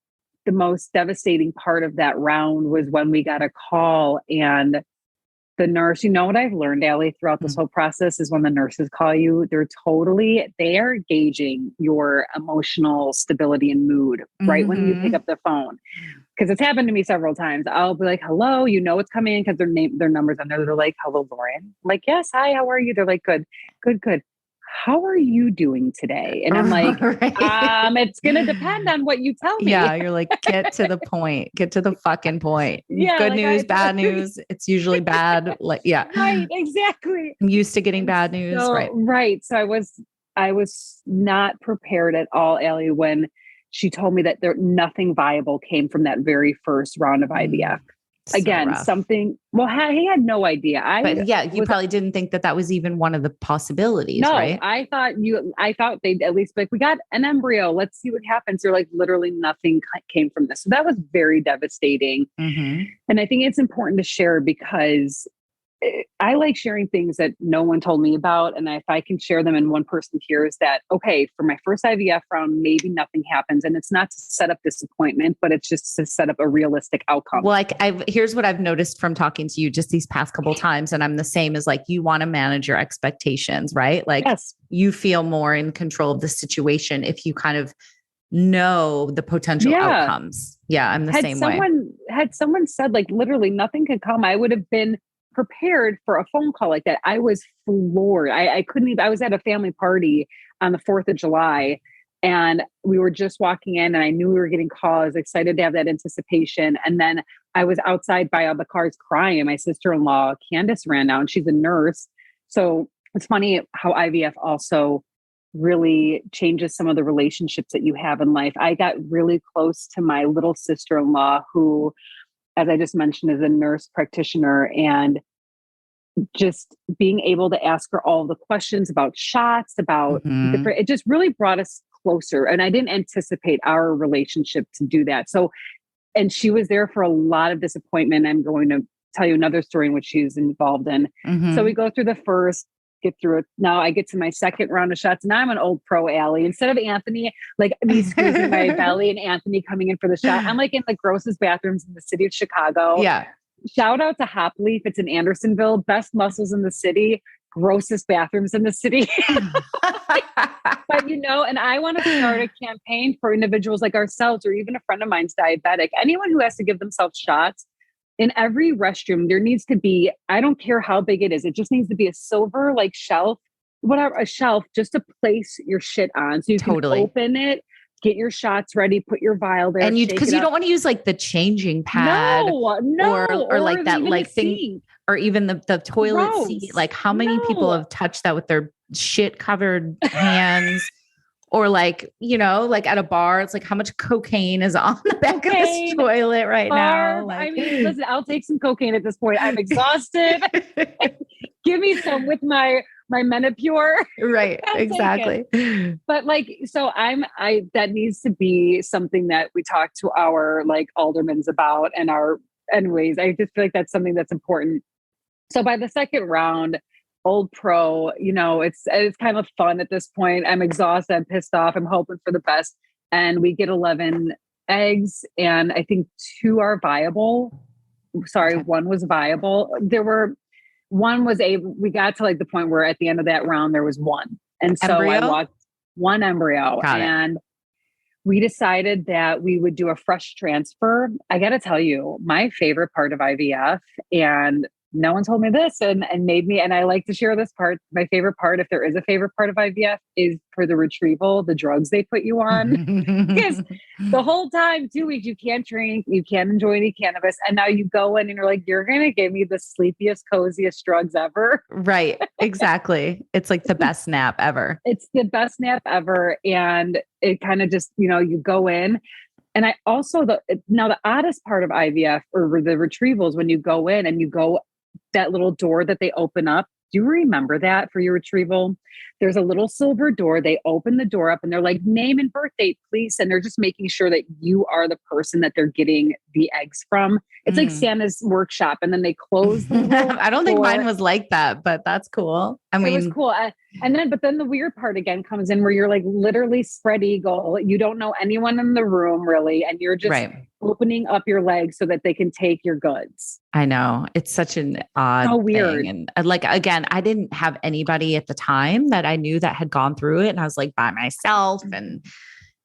the most devastating part of that round was when we got a call and the nurse, what I've learned, Allie, throughout this whole process is when the nurses call you, they are gauging your emotional stability and mood right when you pick up the phone. Because it's happened to me several times. I'll be like, hello, it's coming in because their numbers on there. They're like, hello, Lauren. I'm like, yes, hi, how are you? They're like, good. how are you doing today? And I'm like, it's going to depend on what you tell me. Yeah. You're like, get to the point, get to the fucking point. Yeah, Good like news, bad news. It's usually bad. Like, yeah. Right. Exactly. I'm used to getting bad news. So, right. Right. So I was not prepared at all, Allie, when she told me that nothing viable came from that very first round of IVF. So Again, rough. he had no idea. But yeah, you probably didn't think that was even one of the possibilities, no, right? I thought they'd at least be like, we got an embryo. Let's see what happens. They're like, literally nothing came from this. So that was very devastating. Mm-hmm. And I think it's important to share because I like sharing things that no one told me about. And if I can share them and one person hears that, okay, for my first IVF round, maybe nothing happens. And it's not to set up disappointment, but it's just to set up a realistic outcome. Well, here's what I've noticed from talking to you just these past couple of times. And I'm the same as like, you want to manage your expectations, right? Like yes. You feel more in control of the situation if you kind of know the potential outcomes. Yeah. I'm the same way. Had someone said like literally nothing could come, I would have been prepared for a phone call like that. I was floored. I couldn't even, I was at a family party on the 4th of July and we were just walking in and I knew we were getting calls. I was excited to have that anticipation. And then I was outside by all the cars crying. My sister-in-law, Candace, ran out and she's a nurse. So it's funny how IVF also really changes some of the relationships that you have in life. I got really close to my little sister-in-law who, as I just mentioned, is a nurse practitioner, and just being able to ask her all the questions about shots, about different, it just really brought us closer. And I didn't anticipate our relationship to do that. So, and she was there for a lot of disappointment. I'm going to tell you another story in which she was involved in. So we go through the first, get through it. Now I get to my second round of shots. Now I'm an old pro, Allie. Instead of Anthony, like me squeezing my belly and Anthony coming in for the shot, I'm like in the grossest bathrooms in the city of Chicago. Yeah. Shout out to Hop Leaf. It's in Andersonville. Best muscles in the city. Grossest bathrooms in the city. But and I want to start a campaign for individuals like ourselves, or even a friend of mine's diabetic. Anyone who has to give themselves shots. In every restroom, there needs to be, I don't care how big it is, it just needs to be a silver like shelf, whatever, a shelf just to place your shit on. So you can open it, get your shots ready, put your vial there. And because you don't want to use like the changing pad or like that like thing, or even the toilet seat. Like how many people have touched that with their shit covered hands? Or like, like at a bar, it's like how much cocaine is on the back of this toilet right now. Like, I mean, listen, I'll take some cocaine at this point. I'm exhausted. Give me some with my Menopur. Right. Exactly. But like, so that needs to be something that we talk to our like aldermans about anyways, I just feel like that's something that's important. So by the second round, old pro, it's kind of fun at this point. I'm exhausted. I'm pissed off. I'm hoping for the best. And we get 11 eggs and I think 2 are viable. Sorry, 1 was viable. We got to like the point where at the end of that round, there was 1. And so I watched 1 embryo and we decided that we would do a fresh transfer. I got to tell you, my favorite part of IVF, and no one told me this and made me, and I like to share this part. My favorite part, if there is a favorite part of IVF, is for the retrieval, the drugs they put you on. Because the whole time, 2 weeks, you can't drink, you can't enjoy any cannabis. And now you go in and you're like, you're going to give me the sleepiest, coziest drugs ever. Right. Exactly. It's like the best nap ever. It's the best nap ever. And it kind of just, you go in. And I also, the oddest part of IVF or the retrievals, when you go in and you go that little door that they open up. Do you remember that for your retrieval? There's a little silver door. They open the door up and they're like, name and birth date, please. And they're just making sure that you are the person that they're getting the eggs from. It's like Santa's workshop. And then they close the I don't think mine was like that, but that's cool. I mean, it was cool. But then the weird part again comes in where you're like literally spread eagle. You don't know anyone in the room really. And you're just opening up your legs so that they can take your goods. I know. It's such an odd weird thing. And like, again, I didn't have anybody at the time that I knew that had gone through it. And I was like by myself. And,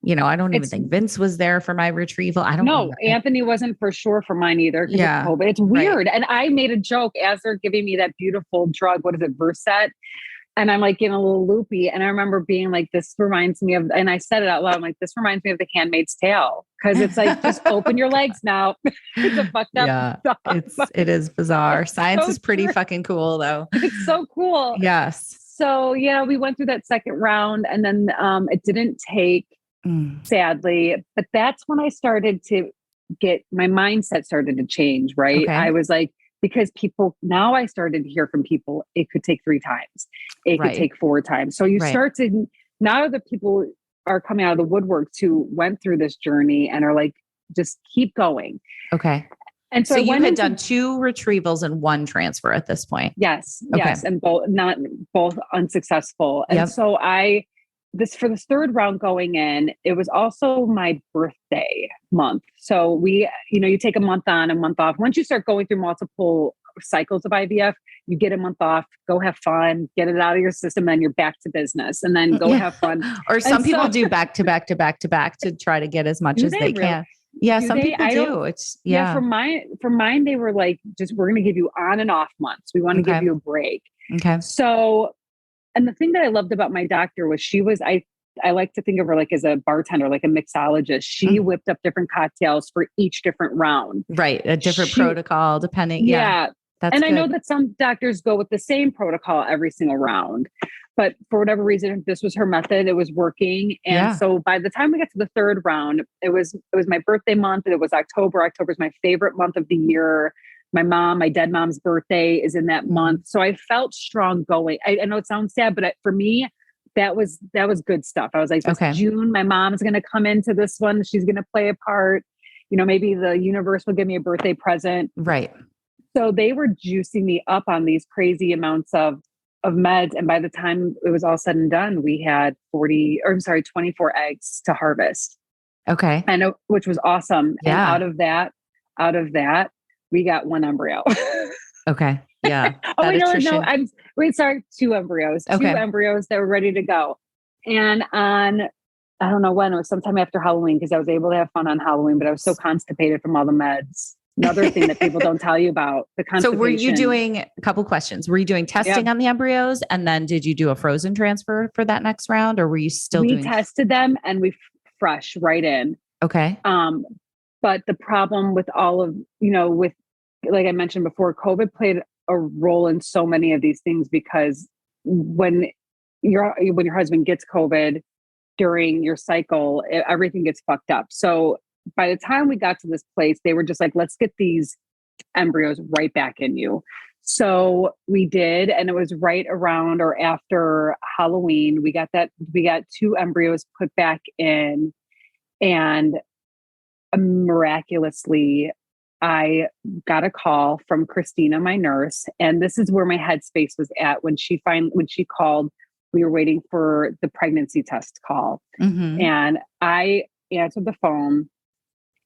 I don't even think Vince was there for my retrieval. I don't know. Anthony wasn't for sure for mine either. Yeah. It's weird. Right. And I made a joke as they're giving me that beautiful drug. What is it? Versed. And I'm like getting a little loopy. And I remember being like, this reminds me of, and I said it out loud. I'm like, this reminds me of The Handmaid's Tale. Cause it's like, just open your legs now. It's a fucked up stuff. It is bizarre. Science so is pretty true. fucking cool though. It's so cool. Yes. So yeah, we went through that second round and then it didn't take, sadly, but that's when I started to get, my mindset started to change, right? Okay. I was like, because now I started to hear from people, it could take 3 times. It could take 4 times. So you start to, now the people are coming out of the woodworks who went through this journey and are like, just keep going. Okay. And so you had done 2 retrievals and 1 transfer at this point. Yes. Okay. Yes. And both unsuccessful. And so for this third round going in, it was also my birthday month. So you take a month on, a month off. Once you start going through multiple cycles of IVF, you get a month off, go have fun, get it out of your system, then you're back to business and then go have fun. Or some people do back to back to back to back to try to get as much as they can. Yeah, some people do. It's for mine, they were like, we're going to give you on and off months. We want to give you a break. Okay. So, and the thing that I loved about my doctor was I like to think of her like as a bartender, like a mixologist. She whipped up different cocktails for each different round. Right. A different protocol depending. Yeah. That's good. I know that some doctors go with the same protocol every single round, but for whatever reason, this was her method. It was working. And so by the time we got to the third round, it was my birthday month. And it was October. October is my favorite month of the year. My dead mom's birthday is in that month. So I felt strong going. I know it sounds sad, but for me, that was good stuff. I was like, June, my mom's going to come into this one. She's going to play a part. Maybe the universe will give me a birthday present. Right. So they were juicing me up on these crazy amounts of meds. And by the time it was all said and done, we had 24 eggs to harvest. Okay. Which was awesome. Yeah. And out of that, we got 1 embryo. Okay. Yeah. Sorry, 2 embryos. Okay. 2 embryos that were ready to go. And I don't know when, it was sometime after Halloween, because I was able to have fun on Halloween, but I was so constipated from all the meds. Another thing that people don't tell you about, the constipation. So were you doing a couple questions? Were you doing testing on the embryos? And then did you do a frozen transfer for that next round? Or were you still doing? We tested them and we fresh right in. Okay. But the problem with all of, with, like I mentioned before, COVID played a role in so many of these things, because when your husband gets COVID during your cycle, everything gets fucked up. So by the time we got to this place, they were just like, let's get these embryos right back in you. So we did, and it was right around or after Halloween. We got 2 embryos put back in, and miraculously, I got a call from Christina, my nurse, and this is where my headspace was at when she called. We were waiting for the pregnancy test call, and I answered the phone.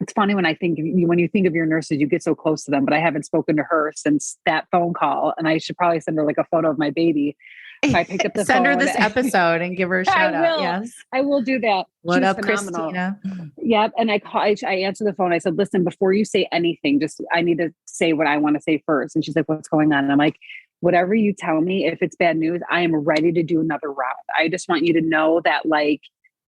It's funny when you think of your nurses, you get so close to them, but I haven't spoken to her since that phone call, and I should probably send her like a photo of my baby. So I picked up the send phone. her this episode and give her a shout out. Yes, I will do that. What up, Christina? Yep. And I answered the phone. I said, listen, before you say anything, I need to say what I want to say first. And she's like, what's going on? And I'm like, whatever you tell me, if it's bad news, I am ready to do another round. I just want you to know that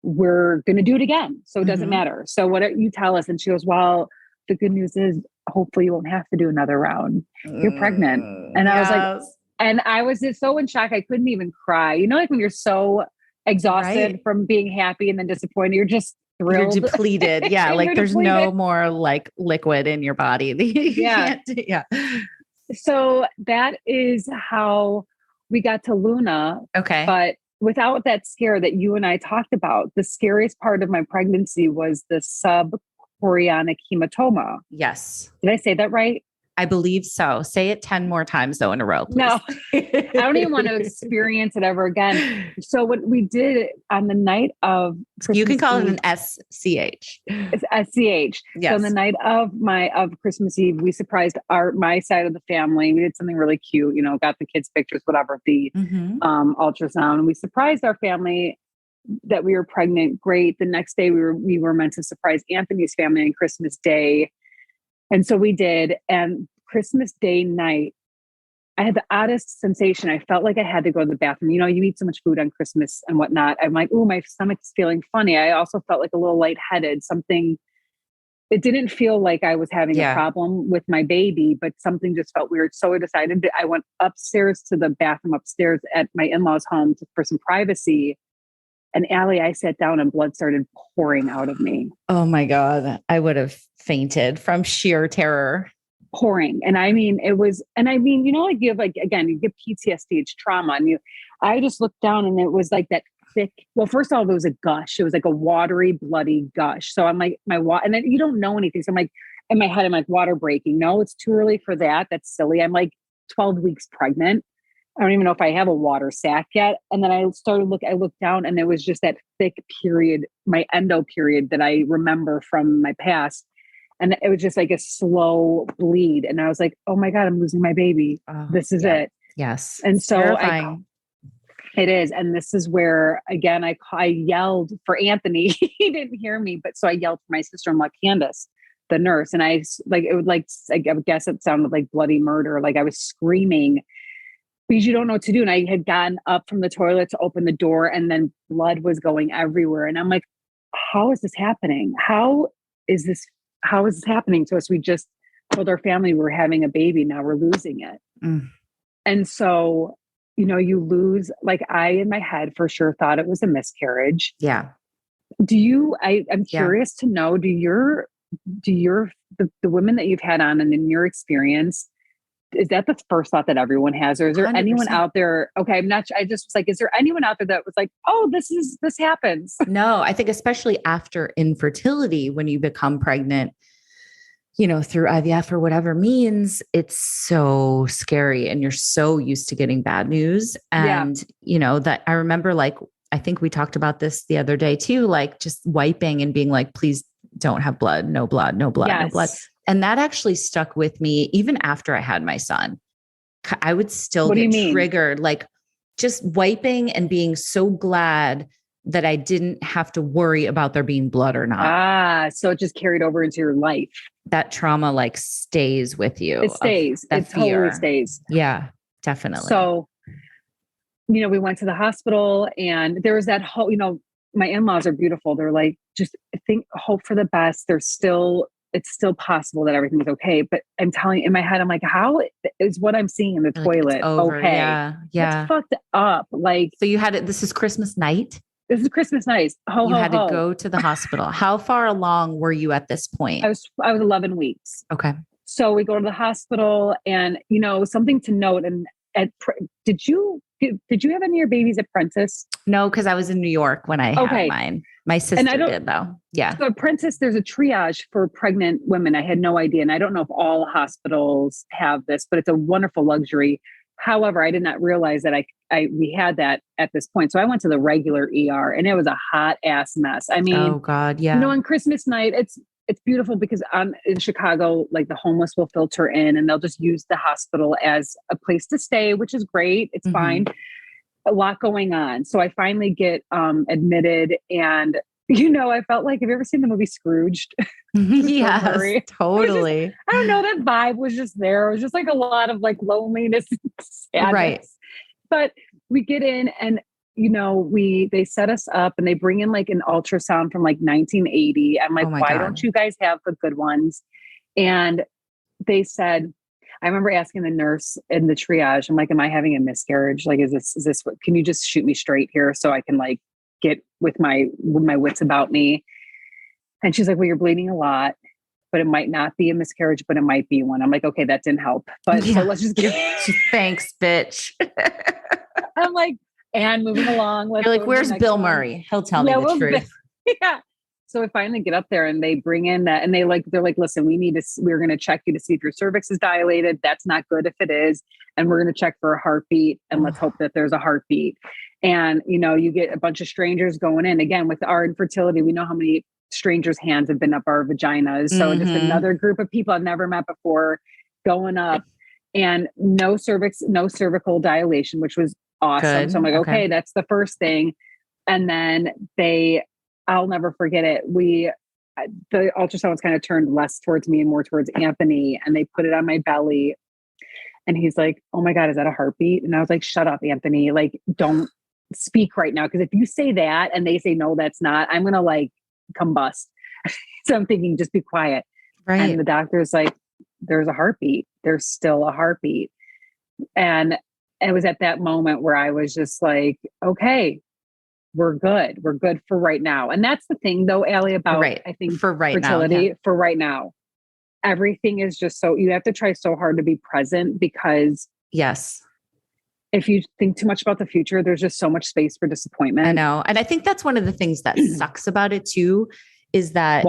we're going to do it again. So it doesn't matter. So what you tell us? And she goes, well, the good news is hopefully you won't have to do another round. You're pregnant. And I was like, and I was just so in shock. I couldn't even cry. Like when you're so exhausted from being happy and then disappointed, you're just thrilled. You're depleted. Yeah. There's no more liquid in your body. Yeah. So that is how we got to Luna. Okay. But without that scare that you and I talked about, the scariest part of my pregnancy was the subchorionic hematoma. Yes. Did I say that right? I believe so. Say it 10 more times though in a row, please. No, I don't even want to experience it ever again. So what we did on the night of Christmas you can call Eve, it an SCH. It's SCH. Yes. So on the night of Christmas Eve, we surprised my side of the family. We did something really cute, got the kids pictures, whatever, the ultrasound. And we surprised our family that we were pregnant. Great. The next day we were meant to surprise Anthony's family on Christmas Day. And so we did. And Christmas Day night, I had the oddest sensation. I felt like I had to go to the bathroom. You know, you eat so much food on Christmas and whatnot. I'm like, oh, my stomach's feeling funny. I also felt like a little lightheaded, something. It didn't feel like I was having a problem with my baby, but something just felt weird. So I decided that I went upstairs to the bathroom upstairs at my in-laws' home for some privacy. And Allie, I sat down and blood started pouring out of me. Oh my God. I would have fainted from sheer terror. Pouring. And I mean, you know, like you have again, you get PTSD, it's trauma. And I just looked down and it was like that thick. Well, first of all, it was a gush. It was like a watery, bloody gush. So I'm like, and then you don't know anything. So I'm like, in my head, I'm like, water breaking. No, it's too early for that. That's silly. I'm like 12 weeks pregnant. I don't even know if I have a water sac yet. And then I looked down and it was just that thick period, my endo period that I remember from my past. And it was just like a slow bleed. And I was like, oh my God, I'm losing my baby. This is it. Yes. And so terrifying. It is. And this is where, again, I yelled for Anthony. He didn't hear me, but so I yelled for my sister-in-law, Candace, the nurse. And I guess it sounded like bloody murder. Like I was screaming because you don't know what to do. And I had gotten up from the toilet to open the door and then blood was going everywhere. And I'm like, how is this happening? How is this happening to us? We just told our family we were having a baby. Now we're losing it. And so, you know, you lose, like I, in my head for sure thought it was a miscarriage. Yeah. I'm curious to know, the women that you've had on and in your experience, is that the first thought that everyone has? Or is there 100%. Anyone out there? Okay. I just was like, is there anyone out there that was like, oh, this happens? No, I think especially after infertility, when you become pregnant, you know, through IVF or whatever means, it's so scary and you're so used to getting bad news. And, you know, that I remember, like, I think we talked about this the other day too, like just wiping and being like, please don't have blood, no blood, no blood, no blood. And that actually stuck with me even after I had my son. I would still get triggered, like just wiping and being so glad that I didn't have to worry about there being blood or not. So it just carried over into your life. That trauma like stays with you. It stays. It totally stays. Yeah, definitely. So, you know, we went to the hospital and there was that whole, you know, my in-laws are beautiful. They're like, just hope for the best. It's still possible that everything's okay. But I'm telling you, in my head, I'm like, how is what I'm seeing in the toilet okay? Yeah. It's fucked up. Like, so you had it, this is Christmas night? This is Christmas night. You had to go to the hospital. How far along were you at this point? I was 11 weeks. Okay. So we go to the hospital and, you know, something to note. And did you have any of your babies at Prentice? No, because I was in New York when I had mine. My sister did though. Yeah. So at Prentice, there's a triage for pregnant women. I had no idea. And I don't know if all hospitals have this, but it's a wonderful luxury. However, I did not realize that we had that at this point. So I went to the regular ER and it was a hot ass mess. I mean, oh God, yeah. You know, on Christmas night, it's beautiful because in Chicago, like the homeless will filter in and they'll just use the hospital as a place to stay, which is great. It's fine. A lot going on. So I finally get admitted and, you know, I felt like, have you ever seen the movie Scrooged? Yes, totally. I don't know. That vibe was just there. It was just like a lot of like loneliness and sadness. Right. But we get in and, you know, they set us up and they bring in like an ultrasound from like 1980. I'm like, why don't you guys have the good ones? And they said, I remember asking the nurse in the triage, I'm like, am I having a miscarriage? Like, is this what, can you just shoot me straight here so I can like get with my wits about me? And she's like, well, you're bleeding a lot, but it might not be a miscarriage, but it might be one. I'm like, okay, that didn't help. But so let's just give thanks, bitch. I'm like, and moving along. You're like, where's Bill Murray? He'll tell me the truth. Yeah. So I finally get up there and they bring in that and they're like, listen, we're going to check you to see if your cervix is dilated. That's not good if it is. And we're going to check for a heartbeat and let's hope that there's a heartbeat. And, you know, you get a bunch of strangers going in. Again, with our infertility, we know how many strangers' hands have been up our vaginas. So just another group of people I've never met before going up and no cervical dilation, which was awesome. Good. So I'm like, okay, that's the first thing. And then I'll never forget it. The ultrasound was kind of turned less towards me and more towards Anthony, and they put it on my belly. And he's like, oh my God, is that a heartbeat? And I was like, shut up, Anthony. Like, don't speak right now. Cause if you say that and they say, no, that's not, I'm going to like combust. So I'm thinking, just be quiet. Right. And the doctor's like, there's a heartbeat. There's still a heartbeat. And it was at that moment where I was just like, okay, we're good. We're good for right now. And that's the thing though, Allie, about, I think for right fertility, now, yeah. For right now, everything is just so, you have to try so hard to be present, because yes, if you think too much about the future, there's just so much space for disappointment. I know. And I think that's one of the things that sucks about it too, is that,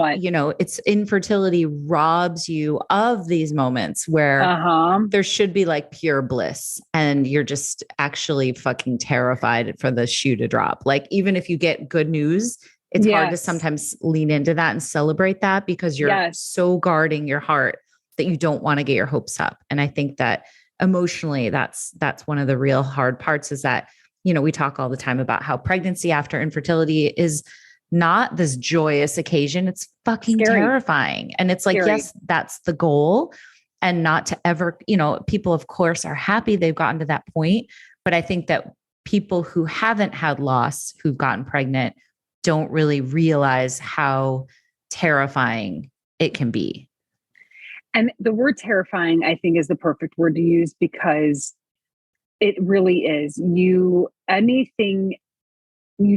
it's infertility robs you of these moments where there should be like pure bliss and you're just actually fucking terrified for the shoe to drop. Like, even if you get good news, it's hard to sometimes lean into that and celebrate that because you're so guarding your heart that you don't want to get your hopes up. And I think that emotionally, that's one of the real hard parts, is that, we talk all the time about how pregnancy after infertility is not this joyous occasion. It's fucking terrifying. And it's like, yes, that's the goal. And not to ever, people of course are happy they've gotten to that point. But I think that people who haven't had loss, who've gotten pregnant, don't really realize how terrifying it can be. And the word terrifying, I think, is the perfect word to use, because it really is. You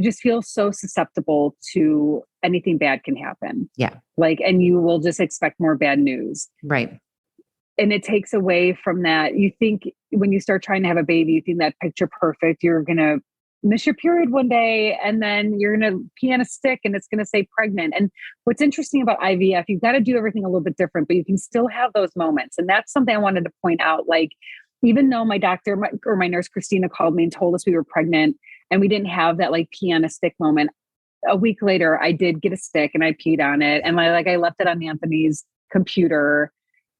just feel so susceptible to anything bad can happen. Yeah. And you will just expect more bad news. Right. And it takes away from that. You think when you start trying to have a baby, you think that picture perfect, you're going to miss your period one day and then you're going to pee on a stick and it's going to say pregnant. And what's interesting about IVF, you've got to do everything a little bit different, but you can still have those moments. And that's something I wanted to point out. Like, even though my doctor or my nurse, Christina, called me and told us we were pregnant and we didn't have that like pee on a stick moment, a week later, I did get a stick and I peed on it. And I left it on Anthony's computer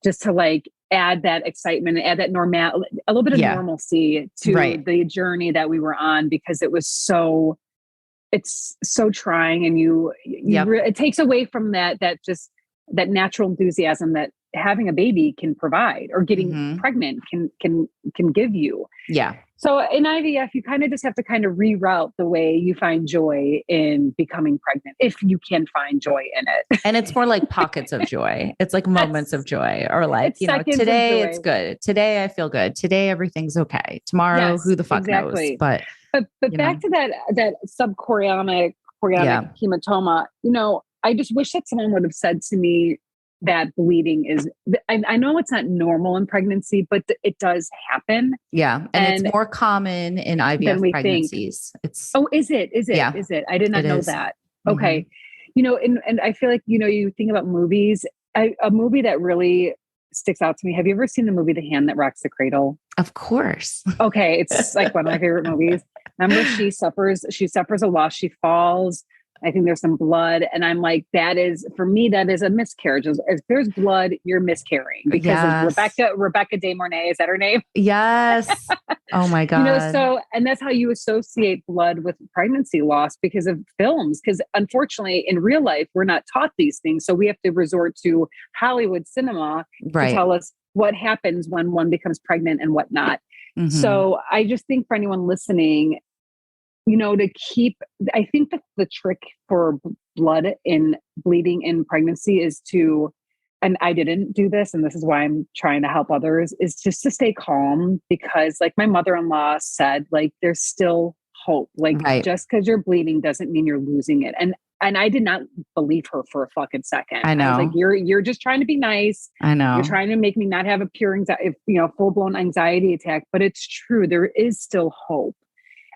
just to like add that excitement and add that a little bit of normalcy to the journey that we were on, because it's so trying. And it takes away from that natural enthusiasm that having a baby can provide, or getting pregnant can give you. Yeah. So in IVF, you kind of just have to kind of reroute the way you find joy in becoming pregnant, if you can find joy in it. And it's more like pockets of joy. It's like moments of joy, or like, today it's good. Today I feel good. Today everything's okay. Tomorrow, who the fuck knows? But back to that subchorionic hematoma, I just wish that someone would have said to me that bleeding is, I know it's not normal in pregnancy, but it does happen. Yeah. And it's more common in IVF pregnancies. Is it? Yeah. Is it? I did not know that. Okay. And I feel like, you think about movies, a movie that really sticks out to me. Have you ever seen the movie, The Hand That Rocks the Cradle? Of course. Okay. It's like one of my favorite movies. Remember, she suffers a loss. She falls. I think there's some blood. And I'm like, for me, that is a miscarriage. If there's blood, you're miscarrying, because of Rebecca De Mornay, is that her name? Yes. Oh my God. And that's how you associate blood with pregnancy loss, because of films. Because unfortunately in real life, we're not taught these things. So we have to resort to Hollywood cinema to tell us what happens when one becomes pregnant and whatnot. So I just think for anyone listening, I think that the trick for bleeding in pregnancy is and I didn't do this, and this is why I'm trying to help others, is just to stay calm, because like my mother-in-law said, like, there's still hope. Like, just because you're bleeding doesn't mean you're losing it. And I did not believe her for a fucking second. I know. I was like, you're just trying to be nice. I know. You're trying to make me not have a pure anxiety, full-blown anxiety attack, but it's true. There is still hope.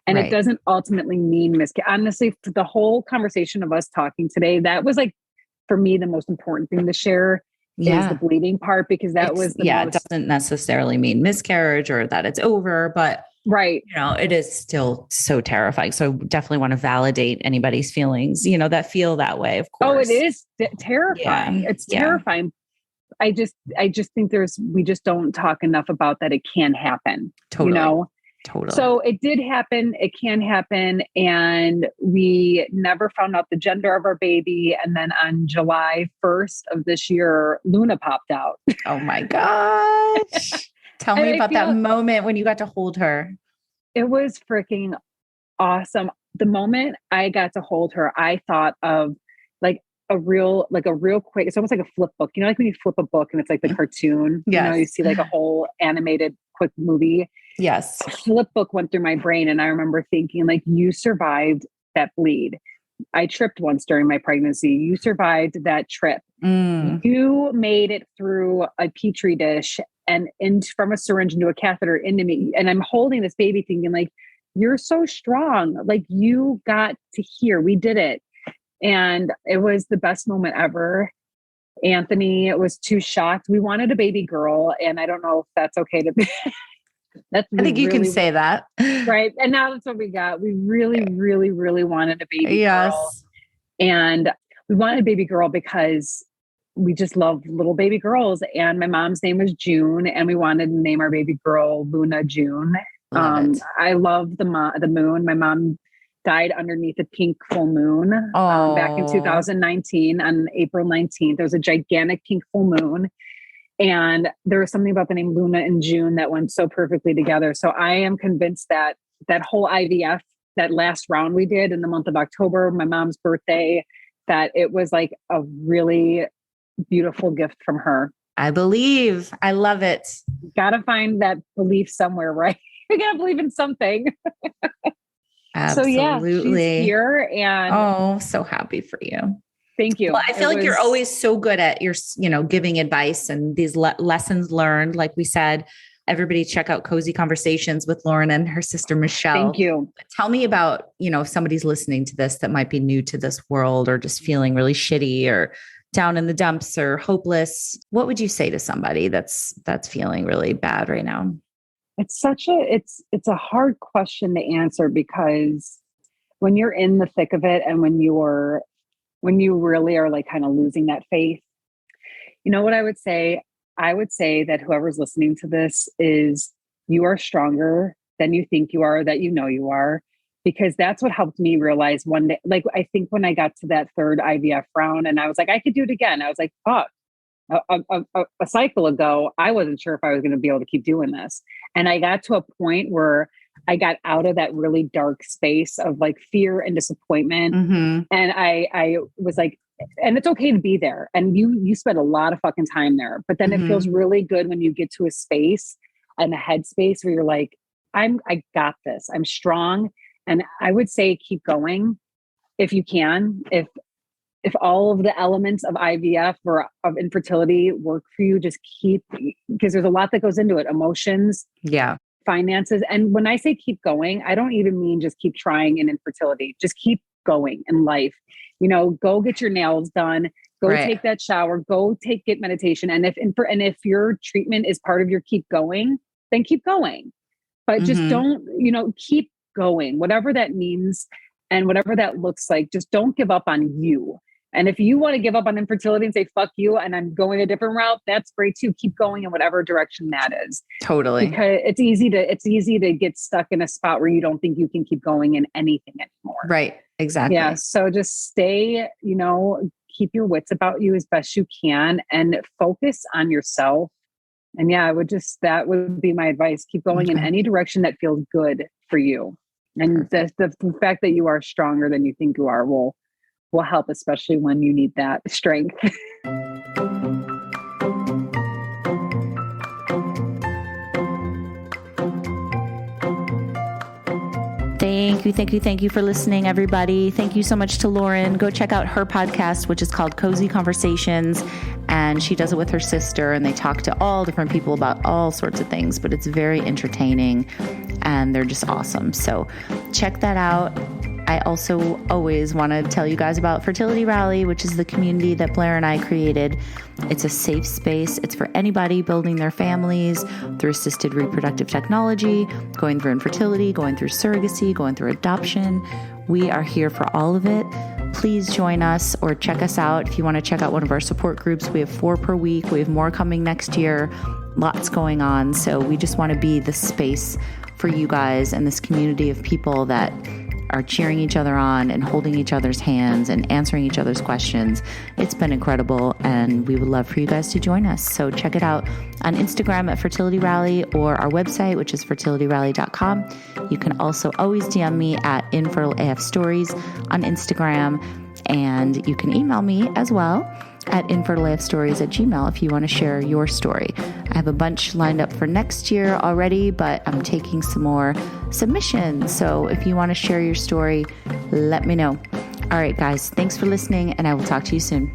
And it doesn't ultimately mean honestly, for the whole conversation of us talking today, that was like, for me, the most important thing to share is the bleeding part, because it doesn't necessarily mean miscarriage or that it's over, but it is still so terrifying. So definitely want to validate anybody's feelings, that feel that way, of course. Oh, it is terrifying. Yeah. It's terrifying. I just think we just don't talk enough about that. It can happen. Totally. Totally. So it did happen. It can happen. And we never found out the gender of our baby. And then on July 1st of this year, Luna popped out. Oh my gosh. Tell me about that moment when you got to hold her. It was freaking awesome. The moment I got to hold her, I thought of like a real quick, it's almost like a flip book. You know, like when you flip a book and it's like the cartoon, Yes. You know, you see like a whole animated quick movie. Yes. A flip book went through my brain. And I remember thinking like, you survived that bleed. I tripped once during my pregnancy. You survived that trip. You made it through a petri dish and from a syringe into a catheter into me. And I'm holding this baby thinking like, you're so strong. Like you got to hear, we did it. And it was the best moment ever. Anthony was too shocked. We wanted a baby girl. And I don't know if that's okay to be. I think you can say that. Right. And now that's what we got. We really, really, really wanted a baby girl. And we wanted a baby girl because we just love little baby girls. And my mom's name was June. And we wanted to name our baby girl Luna June. I love the moon. My mom died underneath a pink full moon back in 2019 on April 19th. There was a gigantic pink full moon. And there was something about the name Luna and June that went so perfectly together. So I am convinced that that whole IVF, that last round we did in the month of October, my mom's birthday, that it was like a really beautiful gift from her. I believe. I love it. Gotta find that belief somewhere, right? You gotta believe in something. Absolutely. So yeah, she's here, and so happy for you. Thank you. Well, I feel like you're always so good at giving advice and these lessons learned. Like we said, everybody check out Cozy Conversations with Lauren and her sister, Michelle. Thank you. Tell me about, if somebody's listening to this that might be new to this world or just feeling really shitty or down in the dumps or hopeless. What would you say to somebody that's feeling really bad right now? It's it's a hard question to answer, because when you're in the thick of it and when you really are like kind of losing that faith, what I would say? I would say that whoever's listening to this is, you are stronger than you think you are, that you are, because that's what helped me realize one day. Like, I think when I got to that third IVF round and I was like, I could do it again. I was like, fuck. A cycle ago, I wasn't sure if I was going to be able to keep doing this. And I got to a point where I got out of that really dark space of like fear and disappointment. Mm-hmm. And I was like, and it's okay to be there. And you spend a lot of fucking time there, but then it feels really good when you get to a space and a headspace where you're like, I got this, I'm strong. And I would say, keep going if you can. If all of the elements of IVF or of infertility work for you, just keep, because there's a lot that goes into it. Emotions, finances. And when I say keep going, I don't even mean just keep trying in infertility, just keep going in life. Go get your nails done, go take that shower, get meditation. And if your treatment is part of your keep going, then keep going, but just don't, keep going, whatever that means. And whatever that looks like, just don't give up on you. And if you want to give up on infertility and say, fuck you, and I'm going a different route, that's great too. Keep going in whatever direction that is. Totally. Because it's easy to get stuck in a spot where you don't think you can keep going in anything anymore. Right. Exactly. Yeah. So just stay, keep your wits about you as best you can and focus on yourself. And that would be my advice. Keep going in any direction that feels good for you. And the fact that you are stronger than you think you are will help, especially when you need that strength. Thank you for listening, everybody. Thank you so much to Lauren. Go check out her podcast, which is called Cozy Conversations. And she does it with her sister, and they talk to all different people about all sorts of things, but it's very entertaining and they're just awesome. So check that out. I also always want to tell you guys about Fertility Rally, which is the community that Blair and I created. It's a safe space. It's for anybody building their families through assisted reproductive technology, going through infertility, going through surrogacy, going through adoption. We are here for all of it. Please join us or check us out. If you want to check out one of our support groups, we have 4 per week. We have more coming next year. Lots going on. So we just want to be the space for you guys and this community of people that are cheering each other on and holding each other's hands and answering each other's questions. It's been incredible, and we would love for you guys to join us. So check it out on Instagram at Fertility Rally or our website, which is fertilityrally.com. You can also always DM me at infertile stories on Instagram, and you can email me as well at infertileafstories@gmail.com if you want to share your story. I have a bunch lined up for next year already, but I'm taking some more submissions. So if you want to share your story, let me know. All right, guys, thanks for listening, and I will talk to you soon.